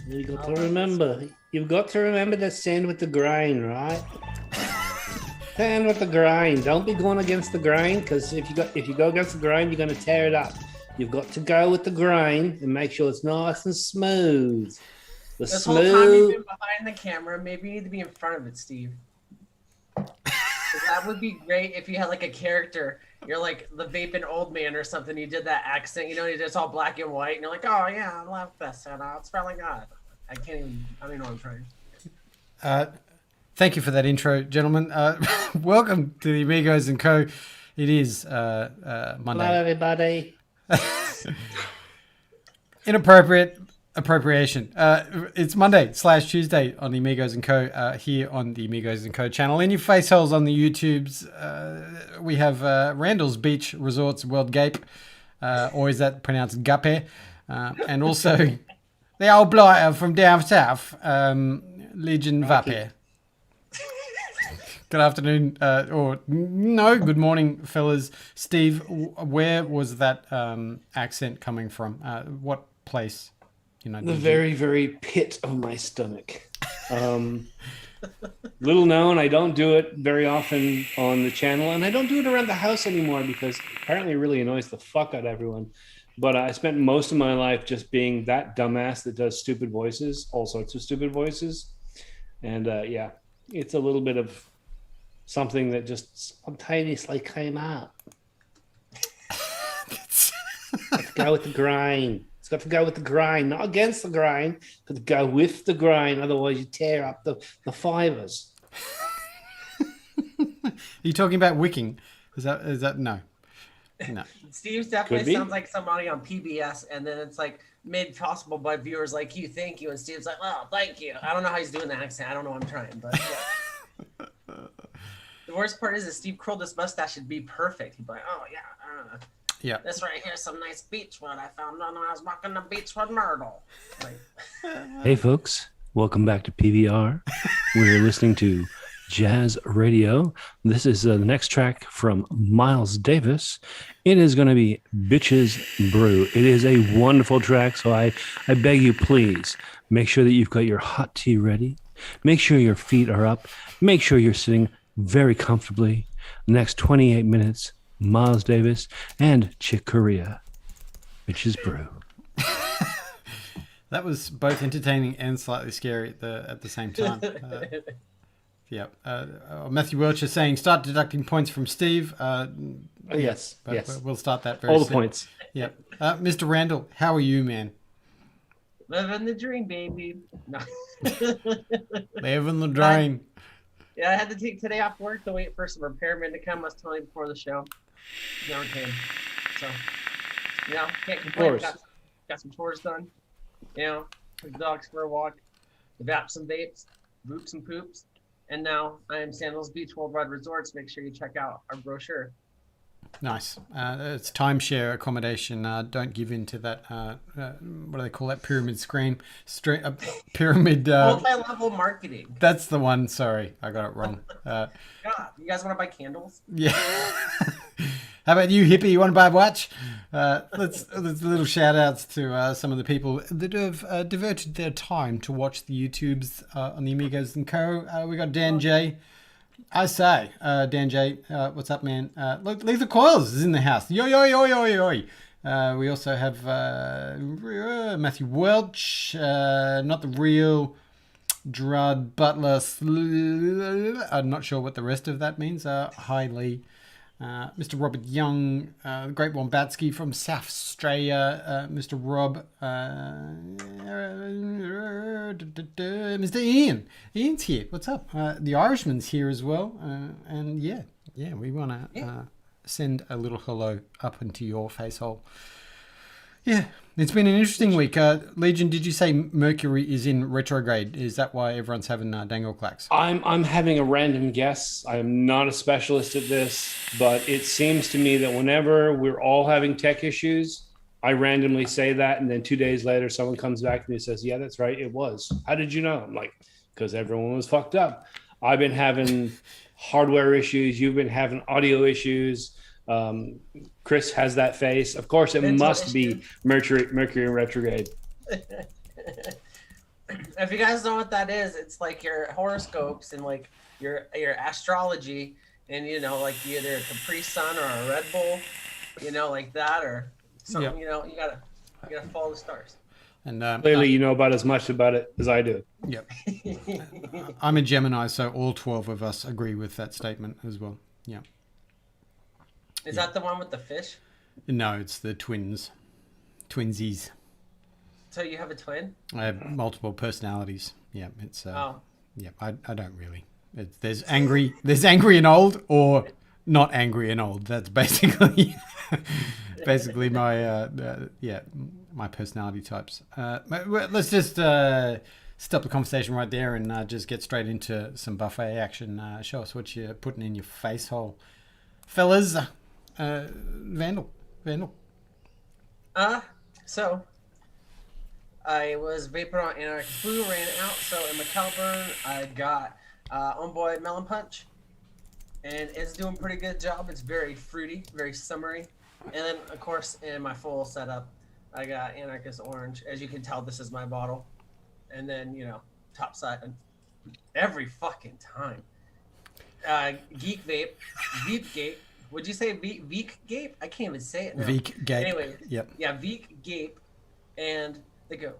You've got to remember that stand with the grain, right? Stand with the grain. Don't be going against the grain, because if you go against the grain, you're going to tear it up. You've got to go with the grain and make sure it's nice and smooth. This whole time you've been behind the camera, maybe you need to be in front of it, Steve. That would be great if you had like a character. You're like the vaping old man or something. You did that accent, it's all black and white, and you're like, oh yeah, I love this, and it's really good. I don't even know what I'm trying. Thank you for that intro, gentlemen. Welcome to the Amigos Co. It is Monday. Hello, everybody. Inappropriate appropriation. It's Monday / Tuesday on the Amigos Co. Here on the Amigos Co. channel. In your face holes on the YouTubes, we have Randall's Beach Resorts World Gape, or is that pronounced Gape? And also the old blighter from down south, Legion Vape. Good afternoon, good morning, fellas. Steve, where was that accent coming from? What place? The very, very pit of my stomach. Little known, I don't do it very often on the channel, and I don't do it around the house anymore because apparently it really annoys the fuck out of everyone. But I spent most of my life just being that dumbass that does stupid voices, all sorts of stupid voices. And it's a little bit of something that just spontaneously came out. Let's go with the grain. It's got to go with the grind, not against the grind, but to go with the grind. Otherwise, you tear up the fibers. Are you talking about wicking? Is that no? Steve definitely sounds like somebody on PBS, and then it's like made possible by viewers like you. Thank you, and Steve's like, "Well, thank you." I don't know how he's doing the accent. I don't know what I'm trying, but yeah. The worst part is that Steve curled his mustache. It'd be perfect. He'd be like, "Oh yeah, yeah. This right here is some nice beechwood I found when I was walking the beechwood myrtle." Hey folks, welcome back to PVR. We're listening to Jazz Radio. This is the next track from Miles Davis. It is going to be Bitches Brew. It is a wonderful track, so I beg you, please, make sure that you've got your hot tea ready. Make sure your feet are up. Make sure you're sitting very comfortably. The next 28 minutes, Miles Davis and Chick Corea. Bitches Brew. That was both entertaining and slightly scary at the same time. Matthew Welch is saying start deducting points from Steve. Yes. We'll start that very soon. All the points. Yep. Mr. Randall, how are you, man? Living the dream, baby. No. Living the dream. Yeah, I had to take today off work to wait for some repairmen to come. I was telling you before the show. Never came. So, can't complain. Got some chores done. Took the dogs for a walk. Vapped some vapes. Booped some poops. And now I am Sandals Beach Worldwide Resorts. Make sure you check out our brochure. Nice. It's timeshare accommodation. Don't give in to that. What do they call that? Pyramid scheme. Pyramid. Multi-level marketing. That's the one. Sorry, I got it wrong. God, you guys want to buy candles? Yeah. How about you, hippie? You want to buy a watch? Let's little shout outs to some of the people that have devoted their time to watch the YouTubes on the Amigos Co. We got Dan J. I say, Dan J, what's up, man? Look, Lethal Coils is in the house. Yo, yo, yo, yo, yo. We also have Matthew Welch, not the real Drud Butler. I'm not sure what the rest of that means. Hi, Lee. Mr. Robert Young, the Great Wombatsky from South Australia, Mr. Rob, Mr. Ian. Ian's here. What's up? The Irishman's here as well. And we want to send a little hello up into your face hole. Yeah, it's been an interesting week. Legion, did you say Mercury is in retrograde? Is that why everyone's having dangle clacks? I'm having a random guess. I am not a specialist at this, but it seems to me that whenever we're all having tech issues, I randomly say that, and then 2 days later, someone comes back to me and says, "Yeah, that's right, it was." How did you know? I'm like, because everyone was fucked up. I've been having hardware issues. You've been having audio issues. Chris has that face. Of course, it must be Mercury in retrograde. If you guys know what that is, it's like your horoscopes and like your astrology, and like either a Capri Sun or a Red Bull, like that, or something. Yep. You gotta follow the stars. And clearly, you know about as much about it as I do. Yep. I'm a Gemini, so all 12 of us agree with that statement as well. Yeah. Is that the one with the fish? No, it's the twinsies. So you have a twin? I have multiple personalities. Yeah, it's yeah. I don't really. There's angry and old, or not angry and old. That's basically my my personality types. Let's just stop the conversation right there and just get straight into some buffet action. Show us what you're putting in your face hole, fellas. Vandal. So I was vaping on Anarchist Blue, ran out. So in McAlburn, I got Boy Melon Punch, and it's doing a pretty good job. It's very fruity, very summery. And then, of course, in my full setup, I got Anarchist Orange. As you can tell, this is my bottle. And then, top side, every fucking time. Geek Vape, Veep Gape. Would you say Veek Gape? I can't even say it now. Veek Gape. Anyway, yep. Yeah, Veek Gape and the goat.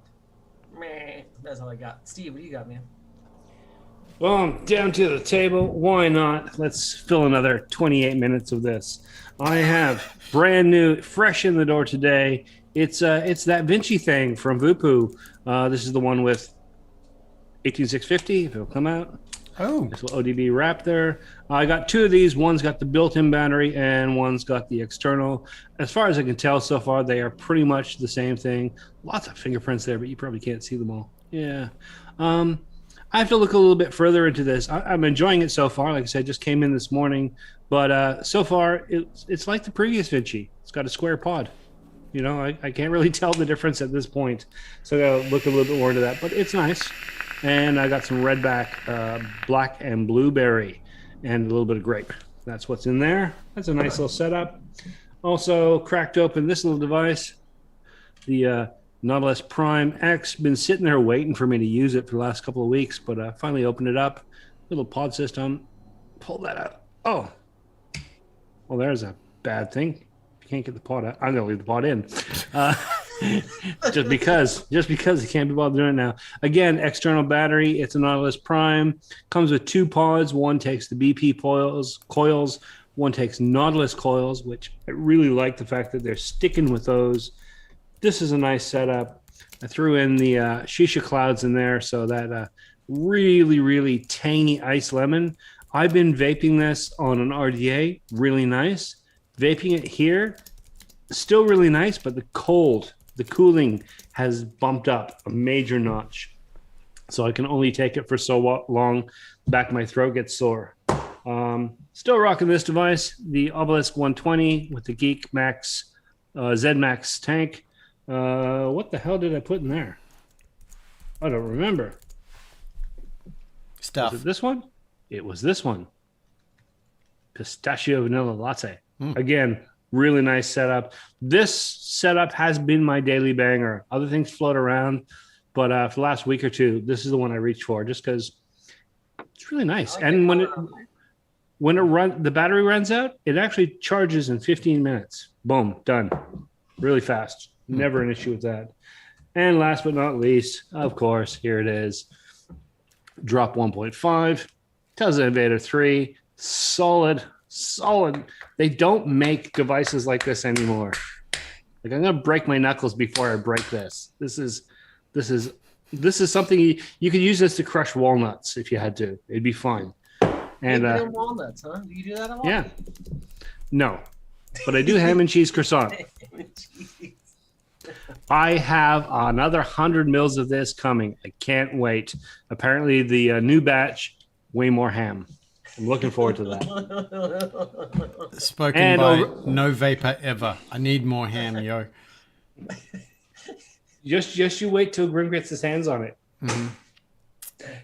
Meh. That's all I got. Steve, what do you got, man? Well, I'm down to the table. Why not? Let's fill another 28 minutes of this. I have brand new, fresh in the door today. It's that Vinci thing from Vupu. This is the one with 18650, if it'll come out. Oh. This little ODB wrap there. I got two of these. One's got the built-in battery and one's got the external. As far as I can tell so far, they are pretty much the same thing. Lots of fingerprints there, but you probably can't see them all. Yeah. I have to look a little bit further into this. I'm enjoying it so far. Like I said, just came in this morning. But so far, it's like the previous Vinci. It's got a square pod. I can't really tell the difference at this point. So I got to look a little bit more into that. But it's nice. And I got some redback, black and blueberry, and a little bit of grape. That's what's in there. That's a nice little setup. Also cracked open this little device, the Nautilus Prime X. Been sitting there waiting for me to use it for the last couple of weeks, but I finally opened it up. Little pod system. Pull that out. Oh, well, there's a bad thing. If you can't get the pod out, I'm gonna leave the pod in. just because you can't be bothered doing it now. Again, external battery. It's a Nautilus Prime. Comes with two pods. One takes the BP coils. One takes Nautilus coils, which I really like the fact that they're sticking with those. This is a nice setup. I threw in the shisha clouds in there, so that really, really tangy ice lemon. I've been vaping this on an RDA. Really nice. Vaping it here, still really nice, but the cooling has bumped up a major notch. So I can only take it for so long. The back of my throat gets sore. Still rocking this device, the Obelisk 120 with the Geek Max, Z Max tank. What the hell did I put in there? I don't remember. Stuff. Was it this one? It was this one. Pistachio vanilla latte. Again, really nice setup. This setup has been my daily banger. Other things float around, but for the last week or two, this is the one I reached for just because it's really nice. And when the battery runs out, it actually charges in 15 minutes. Boom, done. Really fast. Never an issue with that. And last but not least, of course, here it is. Drop 1.5. Tesla Invader 3. Solid. They don't make devices like this anymore. Like, I'm gonna break my knuckles before I break this. This is something you could use this to crush walnuts if you had to. It'd be fine. And walnuts, huh? Do you do that a lot? Yeah. No, but I do ham and cheese croissant. I have another 100 mils of this coming. I can't wait. Apparently, the new batch, way more ham. I'm looking forward to that. Spoken by no vapor ever. I need more ham, yo. Just you wait till Grim gets his hands on it. Mm-hmm.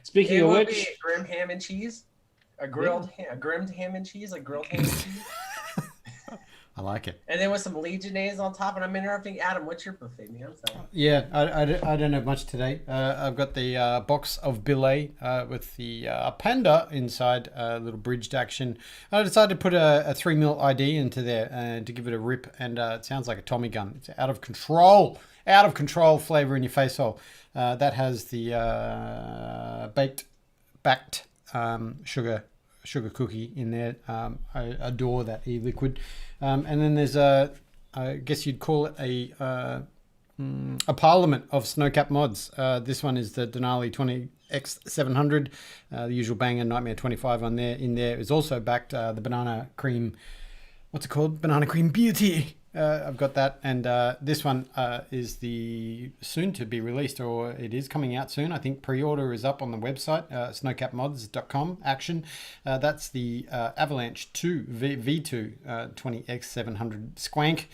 Speaking of which, grim ham and cheese, a grimmed ham and cheese, like grilled ham and cheese. I like it. And then with some Legionnaise on top, and I'm interrupting Adam. What's your buffet, man? I'm sorry. Yeah, I don't have much today. I've got the box of billet with the panda inside, little bridged action. I decided to put a 3mm ID into there to give it a rip, and it sounds like a Tommy gun. It's out of control flavor in your face hole. That has the backed sugar cookie in there. I adore that e-liquid. And then there's I guess you'd call it a parliament of snowcap mods. This one is the Denali 20X700, the usual banger Nightmare 25 on there. In there is also backed the banana cream. What's it called? Banana cream beauty. I've got that, and this one is the soon to be released, or it is coming out soon. I think pre-order is up on the website, snowcapmods.com. Action. That's the Avalanche 2 V2 20X700 swank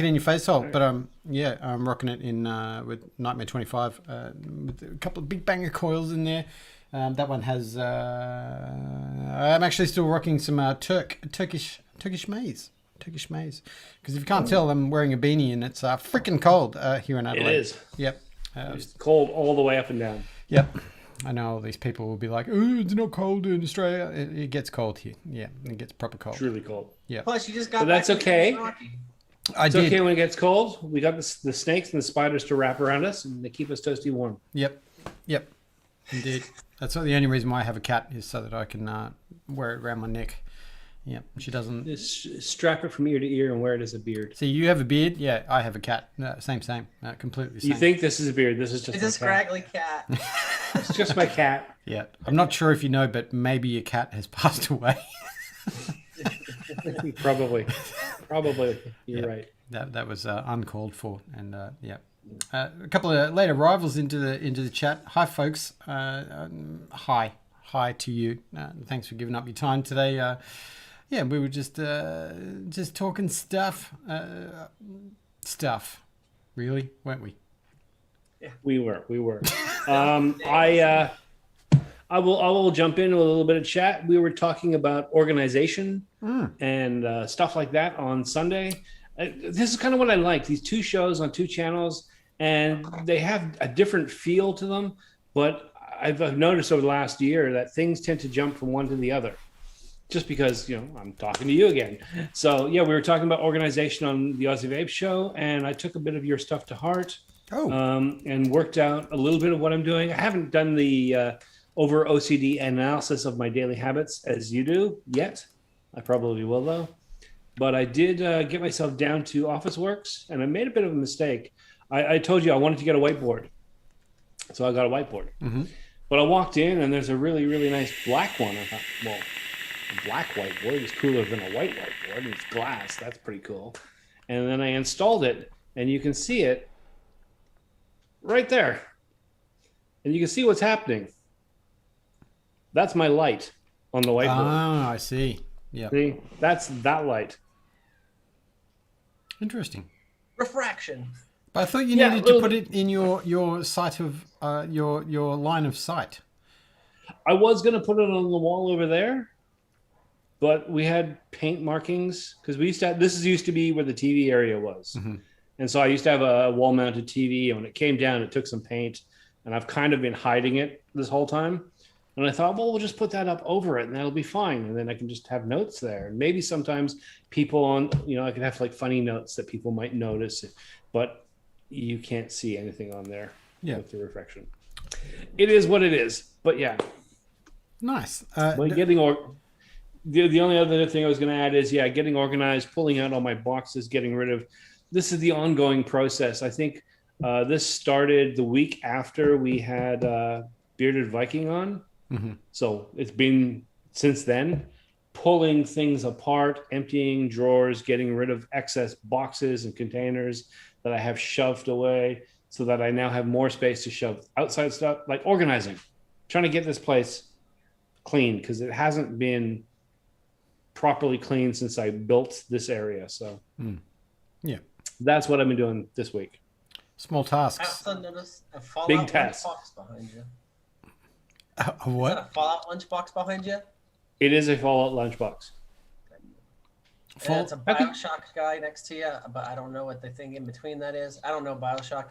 it in your face hole. But yeah, I'm rocking it in with Nightmare 25 with a couple of big banger coils in there. That one has. I'm actually still rocking some Turkish maize. Because if you can't tell, I'm wearing a beanie and it's freaking cold here in Adelaide. It is. Yep. It's cold all the way up and down. Yep. I know all these people will be like, "Oh, it's not cold in Australia." It gets cold here. Yeah, it gets proper cold. It's really cold. Yeah. Plus, you just got. But that's okay. I It's did. okay when it gets cold. We got the snakes and the spiders to wrap around us, and they keep us toasty warm. Yep. Indeed. That's the only reason why I have a cat is so that I can wear it around my neck. Yeah, she doesn't. Just strap it from ear to ear and wear it as a beard. See, you have a beard. Yeah, I have a cat. Same. Completely same. You think this is a beard? This is just It's a my cat. scraggly cat. It's just my cat. Yeah, I'm not sure if you know, but maybe your cat has passed away. Probably. You're right. That was uncalled for, and yeah. A couple of late arrivals into the chat. Hi, folks. Hi to you. Thanks for giving up your time today. Yeah, we were just talking stuff, really, weren't we? Yeah, we were. I will jump in with a little bit of chat. We were talking about organization and stuff like that on Sunday. This is kind of what I like. These two shows on two channels, and they have a different feel to them. But I've noticed over the last year that things tend to jump from one to the other. Just because, I'm talking to you again. So, yeah, we were talking about organization on the Aussie Vape show, and I took a bit of your stuff to heart and worked out a little bit of what I'm doing. I haven't done the over OCD analysis of my daily habits as you do yet. I probably will, though. But I did get myself down to Officeworks, and I made a bit of a mistake. I told you I wanted to get a whiteboard. So I got a whiteboard. Mm-hmm. But I walked in, and there's a really, really nice black one. I thought, well, a black whiteboard is cooler than a white whiteboard, and it's glass. That's pretty cool. And then I installed it, and you can see it right there. And you can see what's happening. That's my light on the whiteboard. Ah, I see. Yeah. See, that's that light. Interesting. Refraction. But I thought you needed to put it in your sight of your line of sight. I was going to put it on the wall over there, but we had paint markings because this used to be where the TV area was. Mm-hmm. And so I used to have a wall mounted TV, and when it came down, it took some paint, and I've kind of been hiding it this whole time. And I thought, well, we'll just put that up over it and that'll be fine. And then I can just have notes there. And maybe sometimes people I could have like funny notes that people might notice, but you can't see anything on there with the reflection. It is what it is, but yeah. Nice. The only other thing I was going to add is, getting organized, pulling out all my boxes, getting rid of. This is the ongoing process. I think this started the week after we had Bearded Viking on. Mm-hmm. So it's been since then, pulling things apart, emptying drawers, getting rid of excess boxes and containers that I have shoved away so that I now have more space to shove outside stuff, like organizing, trying to get this place clean because it hasn't been properly cleaned since I built this area. So that's what I've been doing this week. Small tasks. I also noticed a Fallout big tasks lunchbox behind you. A what? Is that a Fallout lunchbox behind you? It is a Fallout lunchbox. And it's a Bioshock guy next to you, but I don't know what the thing in between that is. I don't know Bioshock.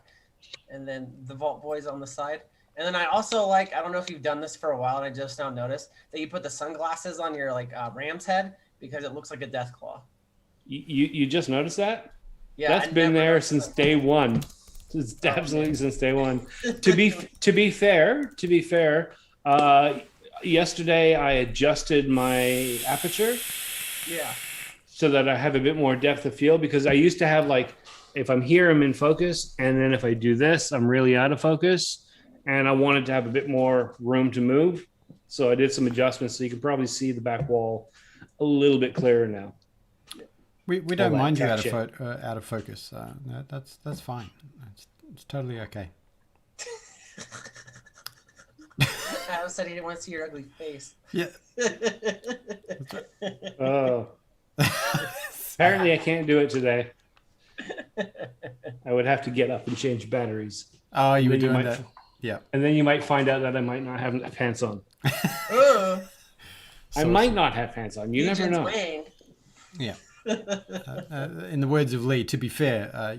And then the Vault Boys on the side. And then I also like, I don't know if you've done this for a while, and I just now noticed that you put the sunglasses on your like ram's head because it looks like a death claw. You just noticed that? Yeah, that's been there since day one. It's absolutely since day one. To be fair, yesterday I adjusted my aperture. Yeah. So that I have a bit more depth of field, because I used to have like, if I'm here, I'm in focus, and then if I do this, I'm really out of focus, and I wanted to have a bit more room to move. So I did some adjustments, so you can probably see the back wall a little bit clearer now. We don't mind you out of focus. That's fine. It's totally okay. Adam said he didn't want to see your ugly face. Yeah. Oh. Apparently I can't do it today. I would have to get up and change batteries. Oh, you were doing that? Yeah. And then you might find out that I might not have pants on. I might not have pants on. You never know. Yeah. In the words of Lee, to be fair,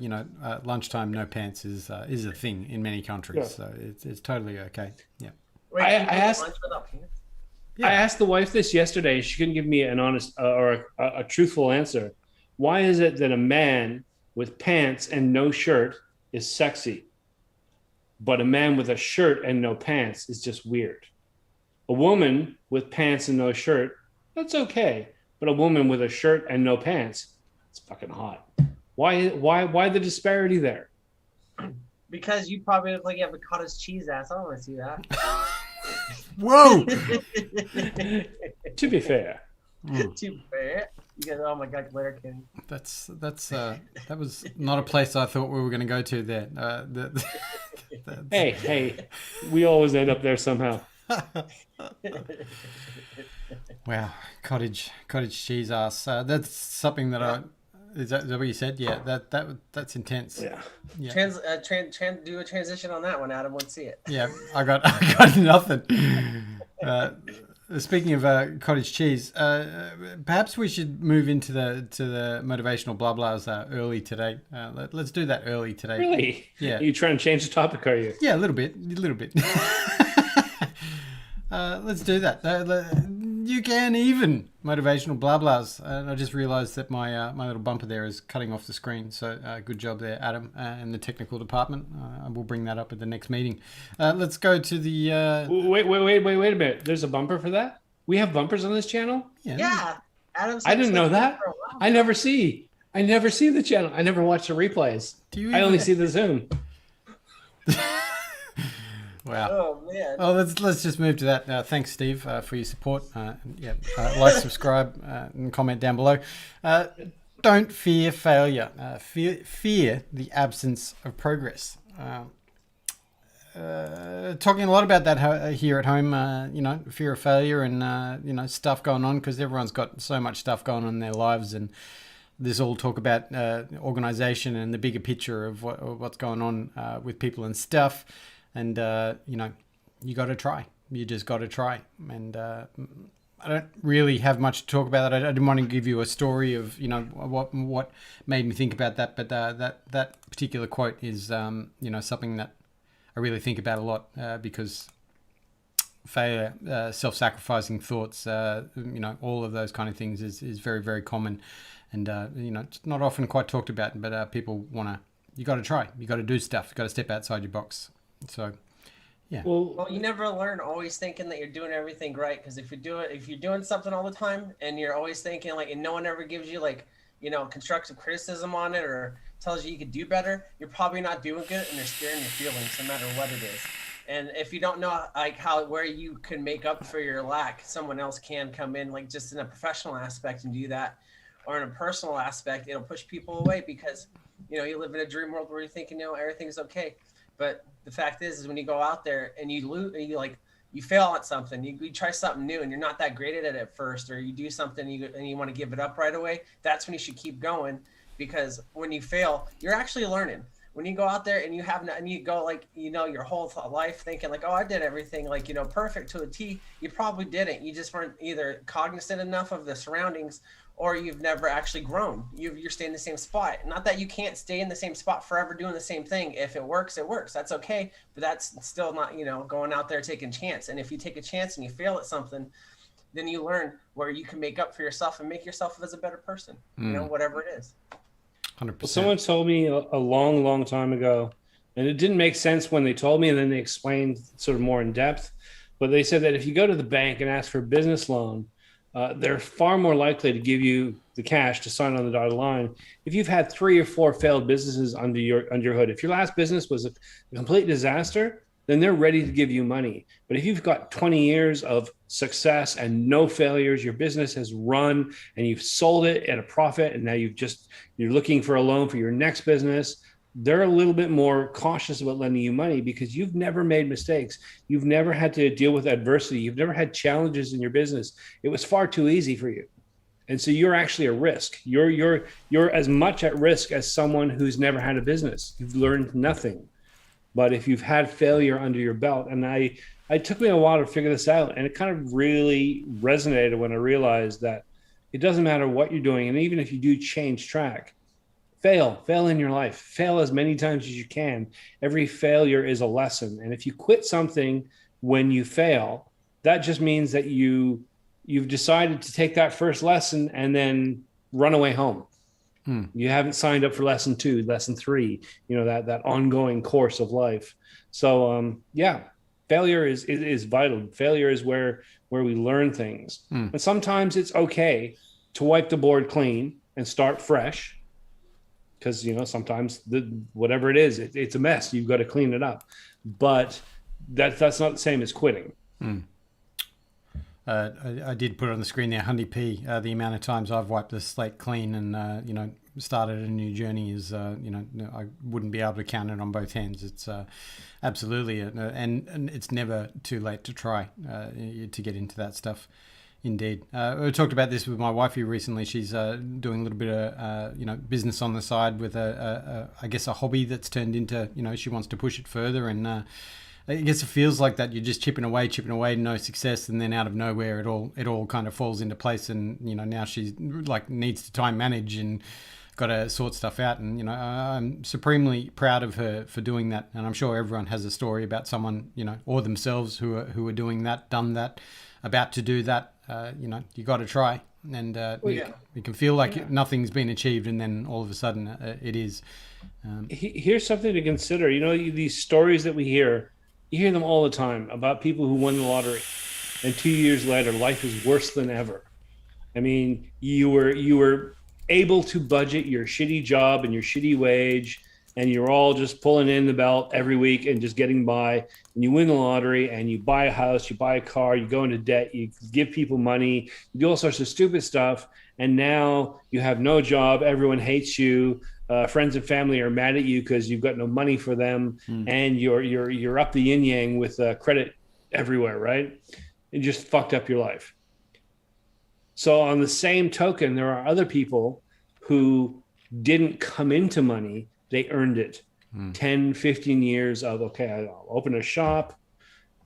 lunchtime no pants is a thing in many countries, yeah. So it's totally okay. Yeah. Wait, I asked the wife this yesterday. She couldn't give me an honest or a truthful answer. Why is it that a man with pants and no shirt is sexy, but a man with a shirt and no pants is just weird? A woman with pants and no shirt, that's okay. But a woman with a shirt and no pants, it's fucking hot. Why the disparity there? Because you probably look like you have a cottage cheese ass. I don't want to see that. Whoa! To be fair. To be fair. You guys, oh my God, glitter king. That was not a place I thought we were going to go to there. Hey, we always end up there somehow. Wow, cottage cheese ass. That's something that is that what you said? Yeah, that's intense. Yeah. Do a transition on that one, Adam. Let's see it. Yeah, I got nothing. Speaking of cottage cheese, perhaps we should move into the motivational blah blahs early today. Let's do that early today. Really? Yeah. Are you trying to change the topic? Are you? Yeah, a little bit. Let's do that. You can even motivational blah blahs. I just realised that my little bumper there is cutting off the screen. So good job there, Adam, and the technical department. I will bring that up at the next meeting. Let's go to the. Wait a minute. There's a bumper for that? We have bumpers on this channel? Yeah. I didn't know that. I never see the channel. I never watch the replays. I only see the Zoom. Wow. Oh man. Oh, let's just move to that. Thanks, Steve, for your support. Like, subscribe, and comment down below. Don't fear failure. Fear the absence of progress. Talking a lot about that here at home. Fear of failure and stuff going on, because everyone's got so much stuff going on in their lives, and there's all talk about organization and the bigger picture of what's going on with people and stuff. And, you got to try. You just got to try. And I don't really have much to talk about that. I didn't want to give you a story of, what made me think about that. But that particular quote is, something that I really think about a lot because failure, self-sacrificing thoughts, all of those kind of things is very, very common. And, it's not often quite talked about, but people you got to try. You got to do stuff. You got to step outside your box. So, yeah. Well, you never learn always thinking that you're doing everything right, because if you're doing something all the time and you're always thinking and no one ever gives you constructive criticism on it or tells you could do better, you're probably not doing good, and they're steering your feelings no matter what it is. And if you don't know where you can make up for your lack, someone else can come in just in a professional aspect and do that, or in a personal aspect, it'll push people away because you live in a dream world where you're thinking everything's okay. But the fact is when you go out there and you lose, you fail at something, you try something new and you're not that great at it at first, or you do something and you want to give it up right away, that's when you should keep going, because when you fail, you're actually learning. When you go out there and you go your whole life thinking oh, I did everything perfect to a T, you probably didn't. You just weren't either cognizant enough of the surroundings, or you've never actually grown. You're staying in the same spot. Not that you can't stay in the same spot forever doing the same thing. If it works, it works. That's okay. But that's still not, going out there taking chance. And if you take a chance and you fail at something, then you learn where you can make up for yourself and make yourself as a better person, whatever it is. 100%. Well, someone told me a long, long time ago, and it didn't make sense when they told me, and then they explained sort of more in depth. But they said that if you go to the bank and ask for a business loan, they're far more likely to give you the cash to sign on the dotted line if you've had 3 or 4 failed businesses under your hood. If your last business was a complete disaster, then they're ready to give you money. But if you've got 20 years of success and no failures, your business has run and you've sold it at a profit, and now you're looking for a loan for your next business, they're a little bit more cautious about lending you money because you've never made mistakes. You've never had to deal with adversity. You've never had challenges in your business. It was far too easy for you. And so you're actually a risk. You're as much at risk as someone who's never had a business. You've learned nothing. But if you've had failure under your belt, and it took me a while to figure this out, and it kind of really resonated when I realized that it doesn't matter what you're doing. And even if you do change track, fail in your life, fail as many times as you can. Every failure is a lesson. And if you quit something when you fail, that just means that you've decided to take that first lesson and then run away home. You haven't signed up for lesson 2, lesson 3, that ongoing course of life. So failure is vital. Failure is where we learn things. And sometimes it's okay to wipe the board clean and start fresh. Because, sometimes whatever it is, it's a mess. You've got to clean it up. But that's not the same as quitting. I did put it on the screen there, Hundy P. The amount of times I've wiped the slate clean and, started a new journey is, I wouldn't be able to count it on both hands. It's absolutely, and it's never too late to try to get into that stuff. Indeed. I talked about this with my wifey recently. She's doing a little bit of, business on the side with I guess a hobby that's turned into, she wants to push it further. And I guess it feels like that you're just chipping away, no success. And then out of nowhere, it all kind of falls into place. And, now she needs to time manage and got to sort stuff out. And, I'm supremely proud of her for doing that. And I'm sure everyone has a story about someone, or themselves who are doing that, done that, about to do that. You got to try, and you can feel like nothing's been achieved, and then all of a sudden it is. Here's something to consider. These stories that we hear, you hear them all the time about people who won the lottery, and 2 years later, life is worse than ever. I mean, you were able to budget your shitty job and your shitty wage, and you're all just pulling in the belt every week and just getting by, and you win the lottery and you buy a house, you buy a car, you go into debt, you give people money, you do all sorts of stupid stuff. And now you have no job. Everyone hates you. Friends and family are mad at you because you've got no money for them. And you're up the yin yang with credit everywhere, right? You just fucked up your life. So on the same token, there are other people who didn't come into money. They earned it. 10, 15 years of, okay, I'll open a shop.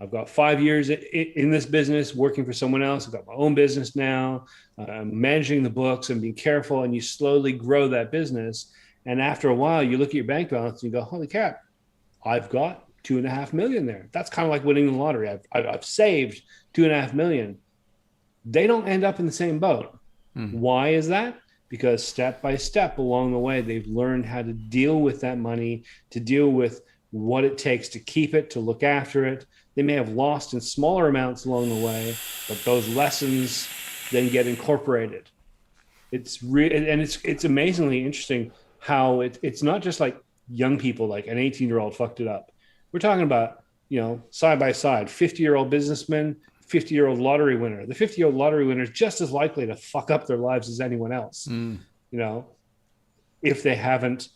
I've got 5 years in this business working for someone else. I've got my own business now. I'm managing the books and being careful, and you slowly grow that business. And after a while, you look at your bank balance and you go, holy crap, I've got $2.5 million there. That's kind of like winning the lottery. I've saved $2.5 million. They don't end up in the same boat. Why is that? Because step by step along the way, they've learned how to deal with that money, to deal with what it takes to keep it, to look after it. They may have lost in smaller amounts along the way, but those lessons then get incorporated. It's amazingly interesting how it's not just like young people, like an 18-year-old fucked it up. We're talking about, side by side, 50-year-old businessmen, 50-year-old lottery winner. The 50-year-old lottery winner is just as likely to fuck up their lives as anyone else, if they haven't.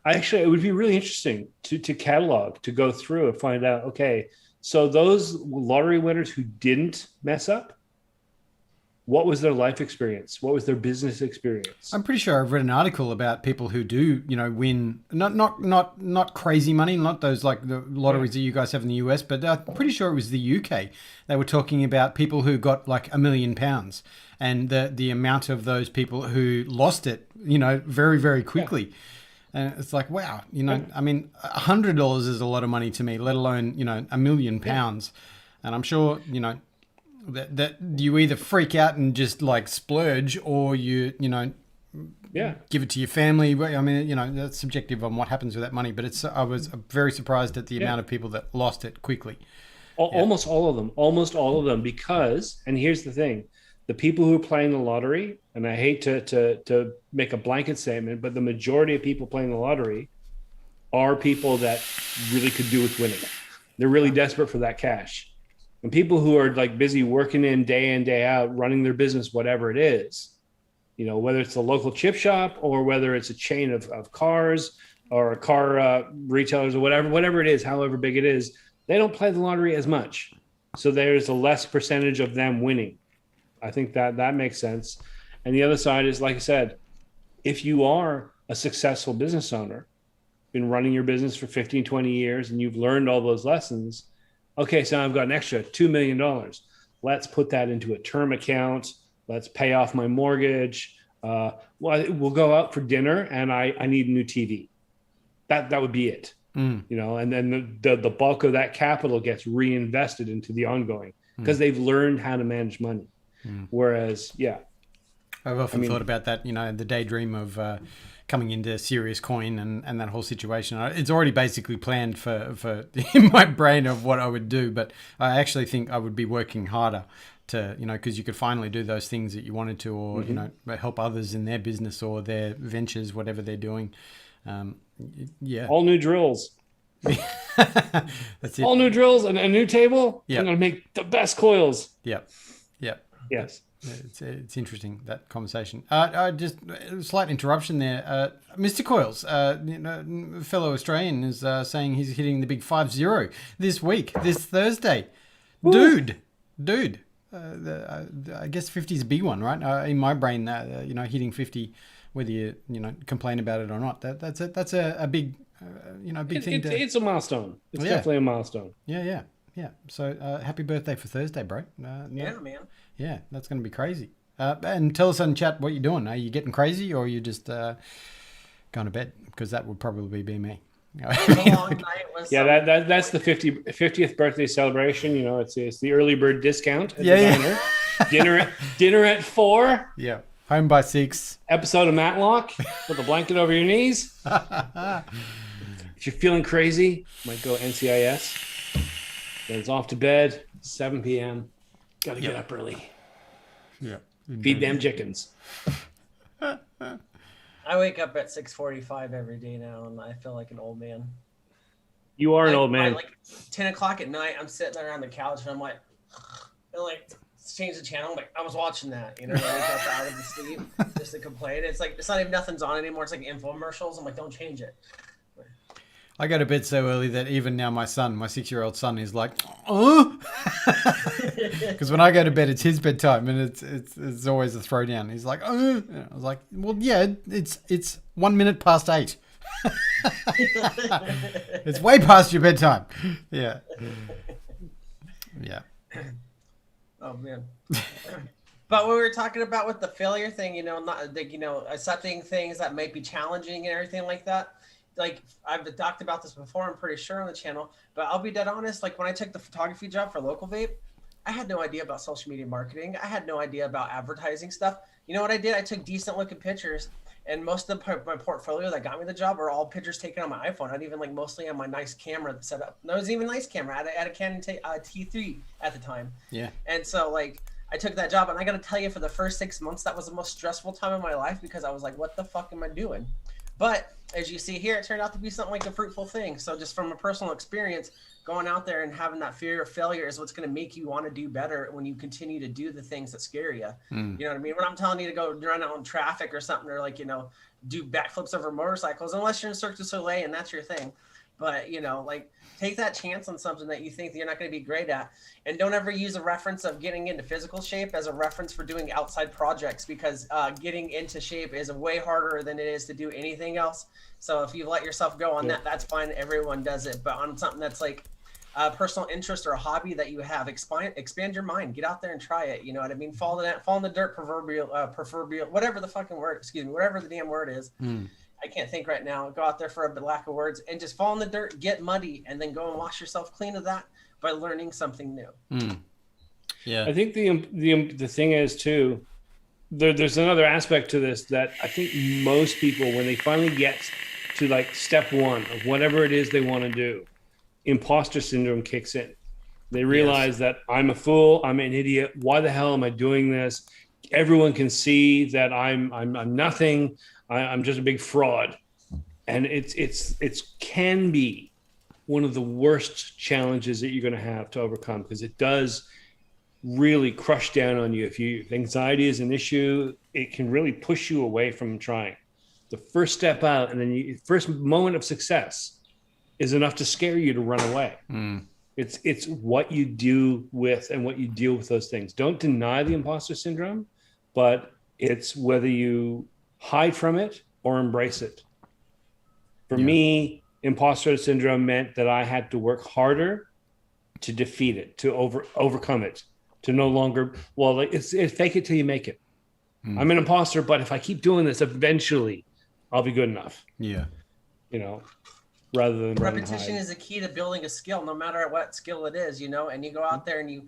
Actually, it would be really interesting to catalog, to go through and find out, okay, so those lottery winners who didn't mess up, What was their life experience? What was their business experience? I'm pretty sure I've read an article about people who do, win not crazy money, not those like the lotteries that you guys have in the US, but I'm pretty sure it was the UK. They were talking about people who got like £1 million, and the amount of those people who lost it, very, very quickly. Yeah. And it's like, wow, I mean, $100 is a lot of money to me, let alone, £1 million. Yeah. And I'm sure, that you either freak out and just like splurge, or you give it to your family. I mean, that's subjective on what happens with that money, but I was very surprised at the amount of people that lost it quickly. Almost all of them, because, and here's the thing, the people who are playing the lottery, and I hate to make a blanket statement, but the majority of people playing the lottery are people that really could do with winning. They're really desperate for that cash. And people who are like busy working in, day out, running their business, whatever it is, whether it's a local chip shop or whether it's a chain of cars or a car retailers or whatever it is, however big it is, they don't play the lottery as much. So there's a less percentage of them winning. I think that makes sense. And the other side is, like I said, if you are a successful business owner, been running your business for 15, 20 years, and you've learned all those lessons, okay, so I've got an extra $2 million. Let's put that into a term account. Let's pay off my mortgage. We'll go out for dinner, and I need a new TV. That would be it. And then the bulk of that capital gets reinvested into the ongoing, because they've learned how to manage money. Whereas, I've often thought about that, the daydream of coming into serious coin and that whole situation. It's already basically planned for in my brain of what I would do, but I actually think I would be working harder to, because you could finally do those things that you wanted to, or, help others in their business or their ventures, whatever they're doing. All new drills. That's it. All new drills and a new table. Yep. I'm going to make the best coils. Yep. Yes. It's interesting, that conversation. Just a slight interruption there. Mr. Coils, fellow Australian, is saying he's hitting the big 50 this week, this Thursday. Ooh. Dude. I guess 50 is a big one, right? In my brain, hitting 50, whether you complain about it or not, that's a big big thing. It's a milestone. It's definitely a milestone. Yeah. So happy birthday for Thursday, bro. Yeah, man. Yeah, that's going to be crazy. And tell us in chat what you're doing. Are you getting crazy, or are you just going to bed? Because that would probably be me. That's the 50th birthday celebration. It's the early bird discount at the diner. dinner at 4. Yeah, home by 6. Episode of Matlock with a blanket over your knees. If you're feeling crazy, might go NCIS. Then it's off to bed. 7 p.m. Got to get up early. Yeah. Feed them chickens. I wake up at 6:45 every day now, and I feel like an old man. You are an old man. Like 10 o'clock at night, I'm sitting there on the couch, and I'm like, change the channel. I'm like, I was watching that, I wake up out of the sleep just to complain. It's like, it's not even nothing's on anymore. It's like infomercials. I'm like, don't change it. I go to bed so early that even now my 6-year-old son is like, oh, because when I go to bed, it's his bedtime, and it's always a throwdown. He's like, oh, I was like, well, yeah, it's 1 minute past 8. It's way past your bedtime. Yeah. Oh man. But what we were talking about with the failure thing, not like, accepting things that might be challenging and everything like that. Like, I've talked about this before, I'm pretty sure, on the channel, but I'll be dead honest. Like, when I took the photography job for Local Vape, I had no idea about social media marketing. I had no idea about advertising stuff. You know what I did? I took decent looking pictures, and most of my portfolio that got me the job are all pictures taken on my iPhone. I'd even mostly on my nice camera set up. No, it was even a nice camera. I had a Canon T3 at the time. Yeah. And so, I took that job, and I got to tell you, for the first 6 months, that was the most stressful time of my life, because I was like, what the fuck am I doing? But as you see here, it turned out to be something like a fruitful thing. So just from a personal experience, going out there and having that fear of failure is what's going to make you want to do better when you continue to do the things that scare you. You know what I mean? When I'm telling you to go run out in traffic or something, or do backflips over motorcycles, unless you're in Cirque du Soleil and that's your thing. but like take that chance on something that you think that you're not going to be great at, and don't ever use a reference of getting into physical shape as a reference for doing outside projects, because getting into shape is way harder than it is to do anything else. So if you let yourself go on that, that's fine. Everyone does it, but on something that's like a personal interest or a hobby that you have, expand your mind, get out there and try it. You know what I mean? Fall in the dirt, proverbial, whatever the fucking word, whatever the damn word is. I can't think right now. Go out there for a lack of words and just fall in the dirt, get muddy, and then go and wash yourself clean of that by learning something new. Yeah. I think the thing is too, there's another aspect to this that I think most people, when they finally get to like step one of whatever it is they want to do, imposter syndrome kicks in. They realize that I'm a fool, I'm an idiot. Why the hell am I doing this? Everyone can see that I'm nothing. I'm just a big fraud. And it can be one of the worst challenges that you're going to have to overcome, because it does really crush down on you. If anxiety is an issue, it can really push you away from trying. The first step out, and then first moment of success is enough to scare you to run away. It's what you do with and what you deal with those things. Don't deny the imposter syndrome, but it's whether you hide from it or embrace it. For me, imposter syndrome meant that I had to work harder to defeat it, to overcome it, to no longer, it's fake it till you make it. I'm an imposter, but if I keep doing this, eventually I'll be good enough. Yeah. Rather than repetition is the key to building a skill, no matter what skill it is, and you go out there and you